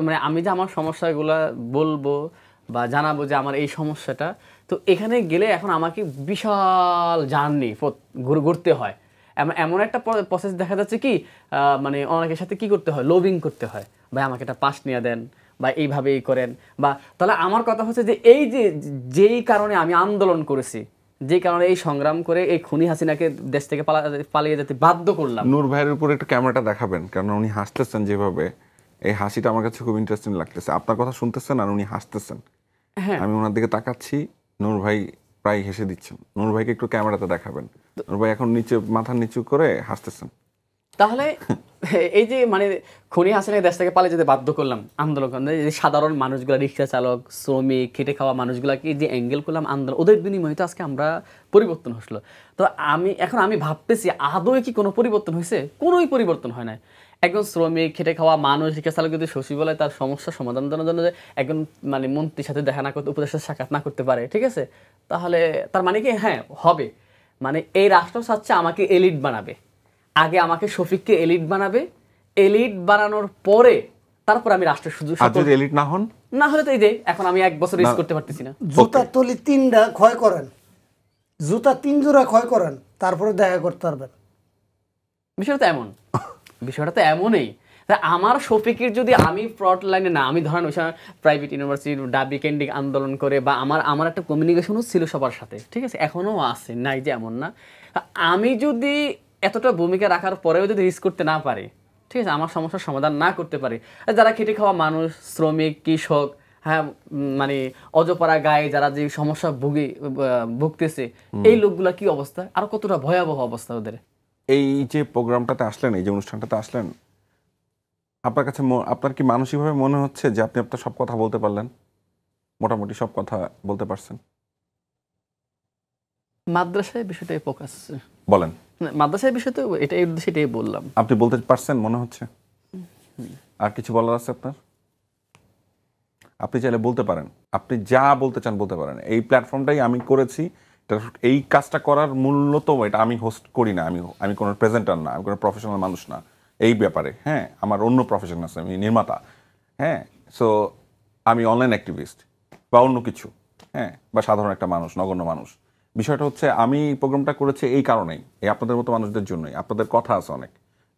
মানে আমি যে আমার সমস্যাগুলো বলবো বা জানাবো যে আমার এই সমস্যাটা, তো এখানে গেলে এখন আমাকে বিশাল জার্নি ঘুরতে হয়। এমন একটা প্রসেস দেখা যাচ্ছে কি, মানে অনেকের সাথে কি করতে হয়, লোভিং করতে হয়, ভাই আমাকে একটা পাস নিয়ে দেন বা এইভাবেই করেন। বা তাহলে আমার কথা হচ্ছে যে এই যে যেই কারণে আমি আন্দোলন করেছি, যে কারণে এই সংগ্রাম করে এই খুনি হাসিনাকে দেশ থেকে পালিয়ে যেতে বাধ্য করলাম। নূর ভাইয়ের উপর একটু ক্যামেরাটা দেখাবেন, কারণ উনি হাসতেছেন যেভাবে, এই হাসিটা আমার কাছে খুব ইন্টারেস্টিং লাগতেছে। আপনার কথা শুনতেছেন আর উনি হাসতেছেন। হ্যাঁ, আমি ওনার দিকে তাকাচ্ছি, নূর ভাই প্রায় হেসে দিচ্ছেন। নূর ভাইকে একটু ক্যামেরাতে দেখাবেন। নূর ভাই এখন নিচে মাথা নিচু করে হাসতেছেন। তাহলে এই যে মানে খুনি হাসিনাকে দেশ থেকে পালিয়ে যেতে বাধ্য করলাম আন্দোলন, যে সাধারণ মানুষগুলা, রিক্সা চালক, শ্রমিক, খেটে খাওয়া মানুষগুলাকে যে অ্যাঙ্গেল করলাম আন্দোলন, ওদের বিনিময়ে তো আজকে আমরা পরিবর্তন হলো। তো আমি ভাবতেছি আদৌ কি কোনো পরিবর্তন হয়েছে? কোনোই পরিবর্তন হয় না। একজন শ্রমিক, খেটে খাওয়া মানুষ, রিক্সা চালক যদি সচিবালয় তার সমস্যার সমাধান দেওয়ার জন্য একজন মানে মন্ত্রীর সাথে দেখা না করতে, উপদেষ্টার সাক্ষাৎ না করতে পারে, ঠিক আছে, তাহলে তার মানে কি? হ্যাঁ, হবে। মানে এই রাষ্ট্র চাচ্ছে আমাকে এলিট বানাবে। আগে আমাকে শফিককে এলিট বানাবে, এলিট বানানোর পরে তারপর আমি রাষ্ট্রের সুযোগ। আর যদি এলিট না হন, না হলে তো এই যে এখন আমি 1 বছর রিস্ক করতে পারতেছি না। জুতার তলি 3টা ক্ষয় করেন, জুতা 3 জোড়া ক্ষয় করেন, তারপরে দেখা করতে পারবেন। বিষয়টা তো এমনই। আমার শফিকের যদি আমি ফ্রন্ট লাইনে না, আমি ধরেন ওই সময় প্রাইভেট ইউনিভার্সিটির দাবি কেন্দ্রিক আন্দোলন করে বা আমার একটা কমিউনিকেশনও ছিল সবার সাথে, ঠিক আছে, এখনও আছে, নাই যে এমন না। আমি যদি এতটা ভূমিকা রাখার পরেও যদি রিস্ক করতে না পারি, ঠিক আছে, আমার সমস্যার সমাধান না করতে পারি, যারা খেটে খাওয়া মানুষ, শ্রমিক, কৃষক, হ্যাঁ, মানে অজপাড়া গায়ে যারা যে সমস্যা ভুগতেছে, এই লোকগুলা কি অবস্থা, আর কতটা ভয়াবহ অবস্থা ওদের। এই যে প্রোগ্রামটাতে আসলেন, এই যে অনুষ্ঠানটাতে আসলেন, আপনার কাছে আপনার কি মানসিকভাবে মনে হচ্ছে যে আপনি আপনার সব কথা বলতে পারলেন? মোটামুটি সব কথা বলতে পারছেন? মাদ্রাসায় বিষয়টাই ফোকাস। বলেন। মাদ্রাসায় বিষয় তো এটাই বললাম। আপনি বলতে পারছেন মনে হচ্ছে? আর কিছু বলার আছে আপনার? আপনি চাইলে বলতে পারেন, আপনি যা বলতে চান বলতে পারেন। এই প্ল্যাটফর্মটাই আমি করেছি, এই কাজটা করার মূলত এটা আমি হোস্ট করি না, আমি কোনো প্রেজেন্টার না, আমি কোনো প্রফেশনাল মানুষ না এই ব্যাপারে। হ্যাঁ, আমার অন্য প্রফেশন আছে, আমি নির্মাতা। হ্যাঁ, সো আমি অনলাইন অ্যাক্টিভিস্ট বা অন্য কিছু, হ্যাঁ, বা সাধারণ একটা মানুষ, নগণ্য মানুষ। বিষয়টা হচ্ছে আমি প্রোগ্রামটা করেছি এই কারণেই, এই আপনাদের মতো মানুষদের জন্যই। আপনাদের কথা আছে অনেক,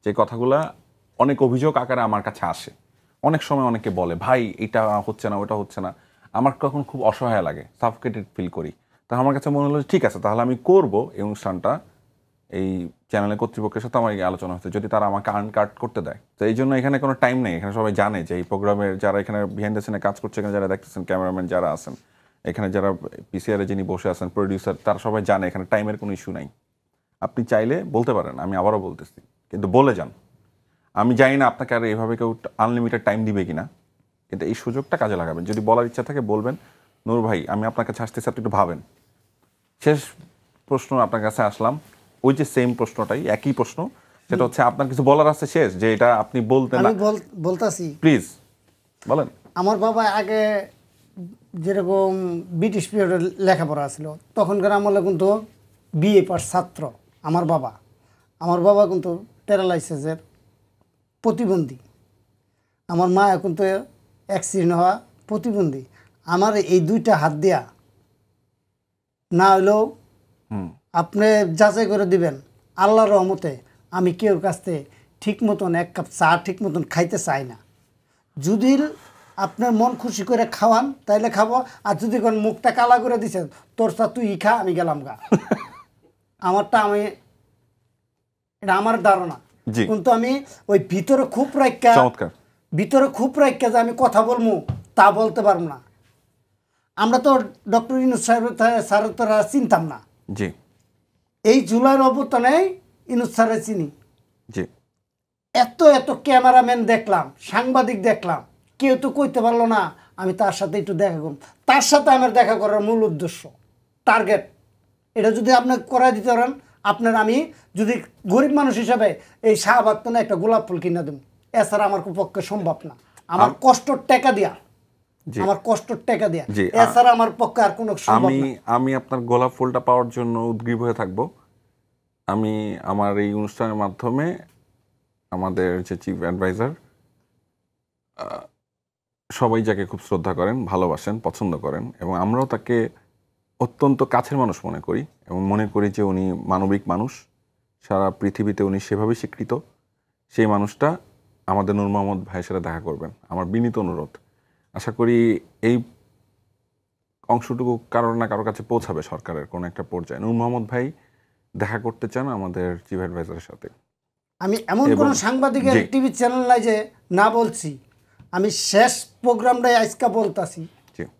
যে কথাগুলা অনেক অভিযোগ আকারে আমার কাছে আসে। অনেক সময় অনেকে বলে, ভাই এটা হচ্ছে না, ওটা হচ্ছে না। আমার তখন খুব অসহায় লাগে, সাফোকেটেড ফিল করি। তা আমার কাছে মনে হলো ঠিক আছে, তাহলে আমি করব এই অনুষ্ঠানটা। এই চ্যানেলের কর্তৃপক্ষের সাথে আমার আলোচনা হচ্ছে, যদি তারা আমাকে আনকাট করতে দেয়। তো এই জন্য এখানে কোনো টাইম নেই। এখানে সবাই জানে যে এই প্রোগ্রামের যারা এখানে বিহাইন্ড দ্য সিনে কাজ করছে, এখানে যারা দেখতেছেন, ক্যামেরাম্যান যারা আছেন, এখানে যারা পিসিআরে যিনি বসে আছেন, প্রডিউসার, তারা সবাই জানে এখানে টাইমের কোনো ইস্যু নাই। আপনি চাইলে বলতে পারেন, আমি আবারও বলতেছি, কিন্তু বলে যান। আমি জানি না আপনাকে আর এইভাবে কেউ আনলিমিটেড টাইম দিবে কিনা, কিন্তু এই সুযোগটা কাজে লাগাবেন। যদি বলার ইচ্ছা থাকে বলবেন, নূর ভাই আমি আপনার কাছে আসতেছি, আপনি একটু ভাবেন। শেষ প্রশ্ন আপনার কাছে আসলাম, ওই যে সেম প্রশ্নটাই, একই প্রশ্ন, সেটা হচ্ছে আপনার কিছু বলার আছে শেষ, যে এটা আপনি বলতে না? আমি বলতাছি, প্লিজ বলেন। আমার বাবা আগে যেরকম ব্রিটিশ পিরিয়ডে লেখাপড়া ছিল, তখনকার আমলে কিন্তু বিএ পাস ছাত্র আমার বাবা কিন্তু প্যারালাইসিসের প্রতিবন্ধী, আমার মা এখন তো অ্যাক্সিডেন্ট হওয়া প্রতিবন্ধী। আমার এই দুইটা হাত দিয়া না হলেও আপনি যাচাই করে দিবেন, আল্লাহর রহমতে আমি কেউ কাছ থেকে ঠিক মতন এক কাপ চা ঠিক মতন খাইতে চাই না। যদি আপনার মন খুশি করে খাওয়ান তাইলে খাবো, আর যদি কোন মুখটা কালা করে দিছেন, তোর চা তুই খা, আমি গেলাম গা। আমারটা আমি, এটা আমার ধারণা। কিন্তু আমি ওই ভিতরে খুব রাখা, ভিতরে খুব রাখা যে আমি কথা বলবো তা বলতে পারবো না। আমরা তো ডক্টর ইউনূস স্যারের তো চিনতাম না, জি, এই জুলাইয়ের অভ্যুত্থানে ইউনূস স্যারের চিনি। জি, এত এত ক্যামেরাম্যান দেখলাম, সাংবাদিক দেখলাম, কেউ তো কইতে পারলো না আমি তার সাথে একটু দেখা করব। তার সাথে আমার দেখা করার মূল উদ্দেশ্য, টার্গেট, এটা যদি আপনি করাই দিতে পারেন, আপনার আমি যদি গরিব মানুষ হিসাবে এই শাহবাগ তো না একটা গোলাপ ফুল কিনে দেব, এছাড়া আমার পক্ষে সম্ভব না। আমার কষ্টর টাকা দিয়া, আমার কষ্টর টাকা দিয়া, এছাড়া আমার পক্ষে আর কোনো সম্ভব না। আমি আপনার গোলাপ ফুলটা পাওয়ার জন্য উদ্গ্রীব হয়ে থাকব। আমি আমার এই অনুষ্ঠানের মাধ্যমে আমাদের যে চিফ অ্যাডভাইজার, সবাই যাকে খুব শ্রদ্ধা করেন, ভালোবাসেন, পছন্দ করেন, এবং আমরাও তাকে অত্যন্ত কাছের মানুষ মনে করি, এবং মনে করি যে উনি মানবিক মানুষ, সারা পৃথিবীতে উনি সেভাবেই স্বীকৃত। সেই মানুষটা আমাদের নূর মোহাম্মদ ভাইয়ের সাথে দেখা করবেন, আমার বিনীত অনুরোধ। আশা করি এই অংশটুকু কারোর না কারোর কাছে পৌঁছাবে সরকারের কোনো একটা পর্যায়ে। নূর মোহাম্মদ ভাই দেখা করতে চান আমাদের চিফ অ্যাডভাইজারের সাথে। আমি এমন কোনো সাংবাদিকের টিভি চ্যানেল নাই যে না বলছি, আমি শেষ প্রোগ্রামটাই আজকে বলতাছি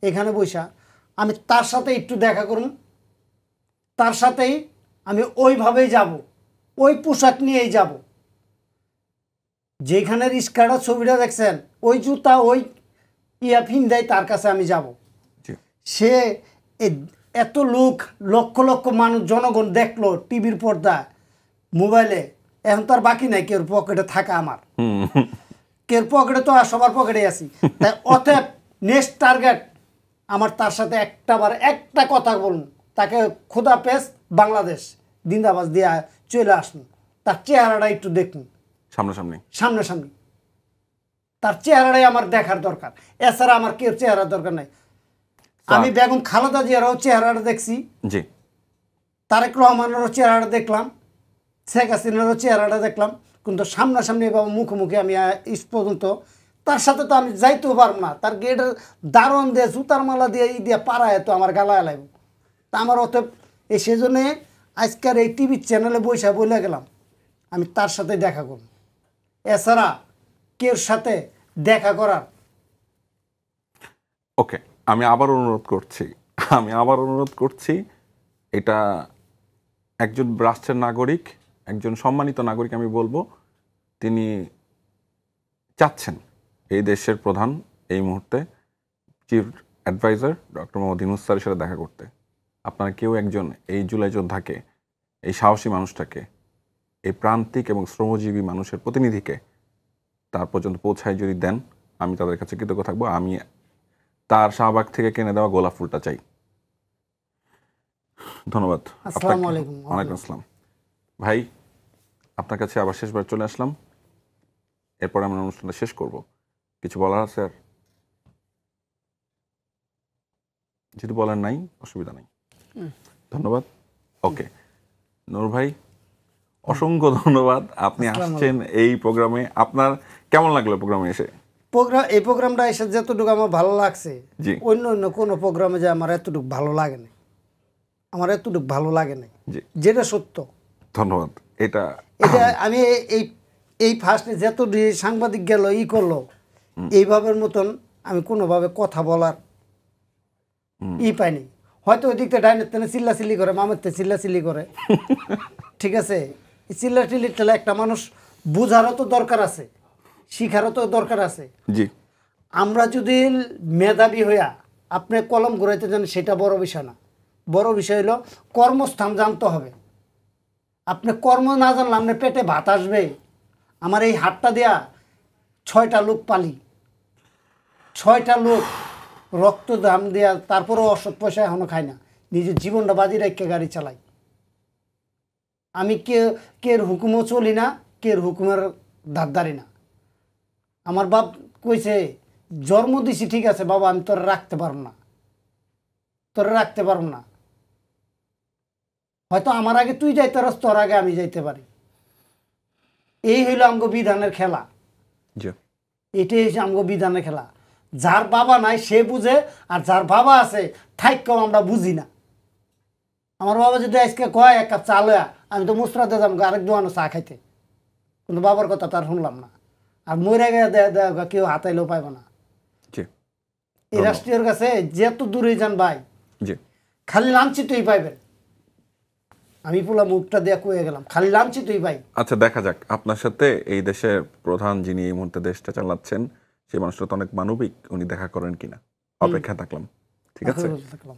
এখানে বৈশা, আমি তার সাথে একটু দেখা করুন, তার সাথেই আমি ওইভাবেই যাব, ওই পোশাক নিয়েই যাব, যেখানের স্কার্টের ছবিটা দেখছেন, ওই জুতা ওই ইয়াফিন দেয়, তার কাছে আমি যাব। সে এত লোক, লক্ষ লক্ষ মানুষ, জনগণ দেখলো টিভির পর্দায়, মোবাইলে, এখন তো আর বাকি নাই কেউ পকেটে থাকা, আমার কেউ পকেটে তো আর সবার পকেটে আছি। তাই অতএব নেক্সট টার্গেট আমার তার সাথে একটা কথা বলুন, তাকে খোদা পেস বাংলাদেশ জিন্দাবাদ দিয়া চলে আসুন, তার চেহারাটা একটু দেখুন সামনাসামনি, তার চেহারাটাই আমার দেখার দরকার, এছাড়া আমার কেউ চেহারার দরকার নাই। আমি বেগম খালেদা জিয়ারও চেহারাটা দেখছি, তারেক রহমানেরও চেহারাটা দেখলাম, শেখ হাসিনারও চেহারাটা দেখলাম, কিন্তু সামনাসামনি বা মুখোমুখি আমি পর্যন্ত তার সাথে তো আমি যাইতেও পারব না। তার গেটের দারণ দিয়ে, জুতার মালা দিয়ে, দিয়ে পাড়ায় তো আমার গালায় লাগবে। তা আমার অত সেজন্য আজকের এই টিভি চ্যানেলে বসে বলে গেলাম আমি তার সাথে দেখা করব, এছাড়া কেউ সাথে দেখা করার। ওকে, আমি আবার অনুরোধ করছি, এটা একজন রাষ্ট্রের নাগরিক, একজন সম্মানিত নাগরিক, আমি বলবো তিনি চাচ্ছেন এই দেশের প্রধান এই মুহূর্তে chief adviser doctor Mohammad Yunus স্যারের সাথে দেখা করতে। আপনারা কেউ একজন এই জুলাই যোদ্ধাকে, এই সাহসী মানুষটাকে, এই প্রান্তিক এবং শ্রমজীবী মানুষের প্রতিনিধিকে তার পর্যন্ত পৌঁছায় যদি দেন, আমি তাদের কাছে কৃতজ্ঞ থাকবো। আমি তার শাহবাগ থেকে কিনে দেওয়া গোলাপ ফুলটা চাই। ধন্যবাদ। ওয়ালাইকুম আসসালাম। ভাই, আপনার কাছে আবার শেষবার চলে আসলাম, এরপর আমরা অনুষ্ঠানটা শেষ করব। কিছু বলার আছে আর? যেহেতু বলার নাই, অসুবিধা নাই, ধন্যবাদ। ওকে, নূর ভাই, অসংখ্য ধন্যবাদ, আপনি আসছেন এই প্রোগ্রামে। আপনার কেমন লাগলো প্রোগ্রামে এসে? এই প্রোগ্রামটা এসে যতটুকু আমার ভালো লাগছে, অন্য কোনো প্রোগ্রামে যে আমার এতটুকু ভালো লাগে না, যেটা সত্য। ধন্যবাদ। এটা আমি এই ফার্স্টে যত সাংবাদিক গেল করলো, এইভাবের মতন আমি কোনোভাবে কথা বলার পাইনি। হয়তো ওই দিকটা ডাইনের তেনে চিল্লাচিল্লি করে, মামের তে চিল্লাচিল্লি করে, ঠিক আছে। চিল্লাচিল্লিটা একটা মানুষ বুঝারও তো দরকার আছে, শিখারও তো দরকার আছে। আমরা যদি মেধাবী হইয়া আপনি কলম ঘুরাইতে জানেন, সেটা বড় বিষয় না। বড় বিষয় হলো কর্মস্থান জানতে হবে। আপনি কর্ম না জানলে আপনার পেটে ভাত আসবে? আমার এই হাতটা দেয়া 6টা লোক পালি, 6টা লোক রক্ত দাম দেয়া, তারপরেও অসৎ পয়সা এখনো খাই না, নিজের জীবনটা বাজি রেখে গাড়ি চালাই। আমি কের হুকুমও চলি না, কের হুকুমের ধারধারি না। আমার বাপ কইছে জন্ম দিছি ঠিক আছে বাবা, আমি তোর রাখতে পারব না, তোর রাখতে পারব না। হয়তো আমার আগে তুই যাইতে পারস, তোর আগে আমি যাইতে পারি। এই হইল আমগো বিধানের খেলা, এটাই হচ্ছে আমগো বিধানের খেলা। যার বাবা নাই সে বুঝে, আর যার বাবা আছে থাইকেও আমরা বুঝি না। আমার বাবা যদি আজকে কয় 1 কাপ চা লয়া, আমি তো মুসরাতে যাবো আরেক দোকানে চা খাইতে, কিন্তু বাবার কথা তার শুনলাম না। আর মরে গিয়ে দেয়া কেউ হাতাইলেও পাইব না। এই রাষ্ট্রীয়র কাছে যত দূরে যান ভাই, খালি লাঞ্ছিতই পাইবেন। আমি পুলা মুখটা দিয়ে কয়ে গেলাম, খালি লাঞ্ছিতই পাই। আচ্ছা, দেখা যাক আপনার সাথে এই দেশের প্রধান যিনি এই মুহূর্তে দেশটা চালাচ্ছেন, সেই মানুষটা তো অনেক মানবিক, উনি দেখা করেন কিনা অপেক্ষা থাকলাম। ঠিক আছে,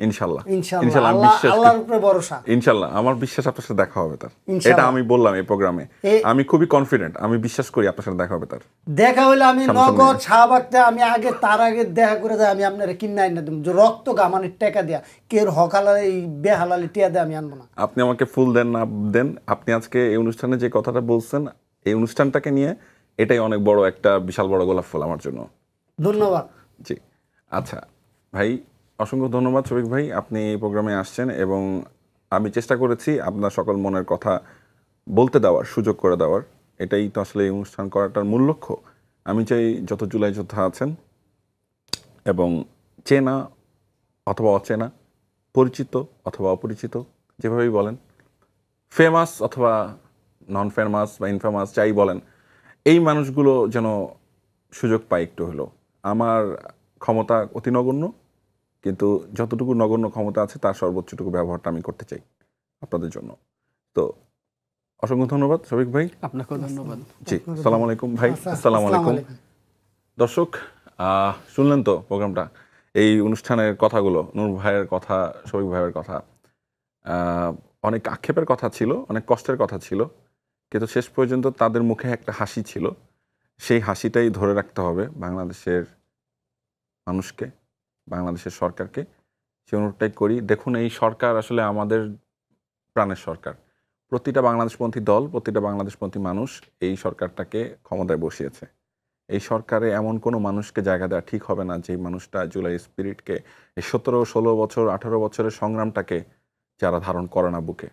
ইনশাল্লাহ ইনশাল্লাহ আমি বিশ্বাস, আল্লাহর উপরে ভরসা, ইনশাল্লাহ আমার বিশ্বাস আপনার সাথে দেখা হবে তার। এটা আমি বললাম এই প্রোগ্রামে, আমি খুবই কনফিডেন্ট, আমি বিশ্বাস করি আপনার সাথে দেখা হবে তার। দেখা হইলে আমি নগদ শাহবাগতে আমি আগে তার আগে দেখা করে যাই। আমি আপনারা কিনা আইনা দেব, যে রক্ত গামানির টাকা দিয়া কের হকালালি এই বেহালালি টিয়া দিয়ে আমি আনবো না। আপনি আমাকে ফুল দেন না দেন, আপনি আজকে এই অনুষ্ঠানে যে কথাটা বলছেন, এই অনুষ্ঠানটাকে নিয়ে এটাই অনেক বড় একটা বিশাল বড় গোলাপ ফুল আমার জন্য। ধন্যবাদ। জি আচ্ছা ভাই, অসংখ্য ধন্যবাদ শফিক ভাই, আপনি এই প্রোগ্রামে আসছেন এবং আমি চেষ্টা করেছি আপনার সকল মনের কথা বলতে দেওয়ার, সুযোগ করে দেওয়ার। এটাই তো আসলে এই অনুষ্ঠান করাটার মূল লক্ষ্য। আমি চাই যত জুলাই যোদ্ধা আছেন এবং চেনা অথবা অচেনা, পরিচিত অথবা অপরিচিত, যেভাবেই বলেন, ফেমাস অথবা নন ফেমাস বা ইনফেমাস যাই বলেন, এই মানুষগুলো যেন সুযোগ পায় একটু হলেও। আমার ক্ষমতা অতি নগণ্য, কিন্তু যতটুকু নগণ্য ক্ষমতা আছে তার সর্বোচ্চটুকু ব্যবহারটা আমি করতে চাই আপনাদের জন্য। তো অসংখ্য ধন্যবাদ শফিক ভাই। আপনাকেও ধন্যবাদ। জি, আসসালামু আলাইকুম ভাই। আসসালামু আলাইকুম দর্শক, শুনলেন তো প্রোগ্রামটা, এই অনুষ্ঠানের কথাগুলো, নূর ভাইয়ের কথা, শফিক ভাইয়ের কথা, অনেক আক্ষেপের কথা ছিল, অনেক কষ্টের কথা ছিল, কিন্তু শেষ পর্যন্ত তাদের মুখে একটা হাসি ছিল। সেই হাসিটাই ধরে রাখতে হবে বাংলাদেশের মানুষকে, বাংলাদেশের সরকারকে। সে অনুরোধটাই করি। দেখুন, এই সরকার আসলে আমাদের প্রাণের সরকার। প্রতিটা বাংলাদেশপন্থী দল, প্রতিটা বাংলাদেশপন্থী মানুষ এই সরকারটাকে ক্ষমতায় বসিয়েছে। এই সরকারে এমন কোনো মানুষকে জায়গা দেওয়া ঠিক হবে না যেই মানুষটা জুলাই স্পিরিটকে, এই 17, 16 বছর, 18 বছরের সংগ্রামটাকে যারা ধারণ করে না বুকে,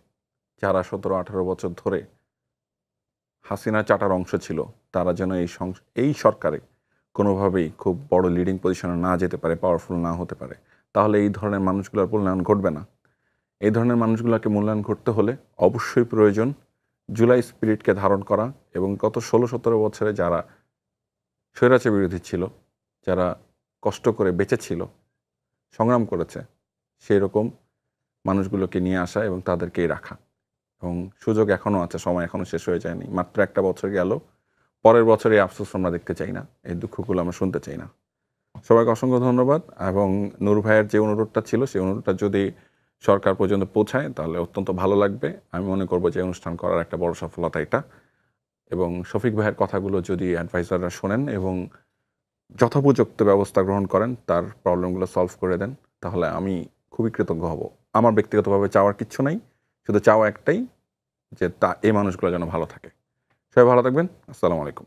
যারা 17, 18 বছর ধরে হাসিনা চাটার অংশ ছিল, তারা যেন এই সরকারে কোনোভাবেই খুব বড় লিডিং পজিশনে না যেতে পারে, পাওয়ারফুল না হতে পারে। তাহলে এই ধরনের মানুষগুলোর মূল্যায়ন ঘটবে না। এই ধরনের মানুষগুলোকে মূল্যায়ন করতে হলে অবশ্যই প্রয়োজন জুলাই স্পিরিটকে ধারণ করা, এবং গত 16-17 বছরে যারা স্বৈরাচার বিরোধী ছিল, যারা কষ্ট করে বেঁচে ছিল, সংগ্রাম করেছে, সেই রকম মানুষগুলোকে নিয়ে আসা এবং তাদেরকেই রাখা। এবং সুযোগ এখনও আছে, সময় এখনও শেষ হয়ে যায়নি। মাত্র একটা বছর গেল, পরের বছরে আফসোস আমরা দেখতে চাই না, এই দুঃখগুলো আমরা শুনতে চাই না। সবাইকে অসংখ্য ধন্যবাদ। এবং নূর ভাইয়ের যে অনুরোধটা ছিল, সেই অনুরোধটা যদি সরকার পর্যন্ত পৌঁছায় তাহলে অত্যন্ত ভালো লাগবে। আমি মনে করব যে অনুষ্ঠান করার একটা বড় সফলতা এটা। এবং শফিক ভাইয়ের কথাগুলো যদি অ্যাডভাইজাররা শোনেন এবং যথোপযুক্ত ব্যবস্থা গ্রহণ করেন, তার প্রবলেমগুলো সলভ করে দেন, তাহলে আমি খুবই কৃতজ্ঞ হব। আমার ব্যক্তিগতভাবে চাওয়ার কিচ্ছু নাই, শুধু চাওয়া একটাই, যে এই মানুষগুলো যেন ভালো থাকে। সবাই ভালো থাকবেন। আসসালামু আলাইকুম।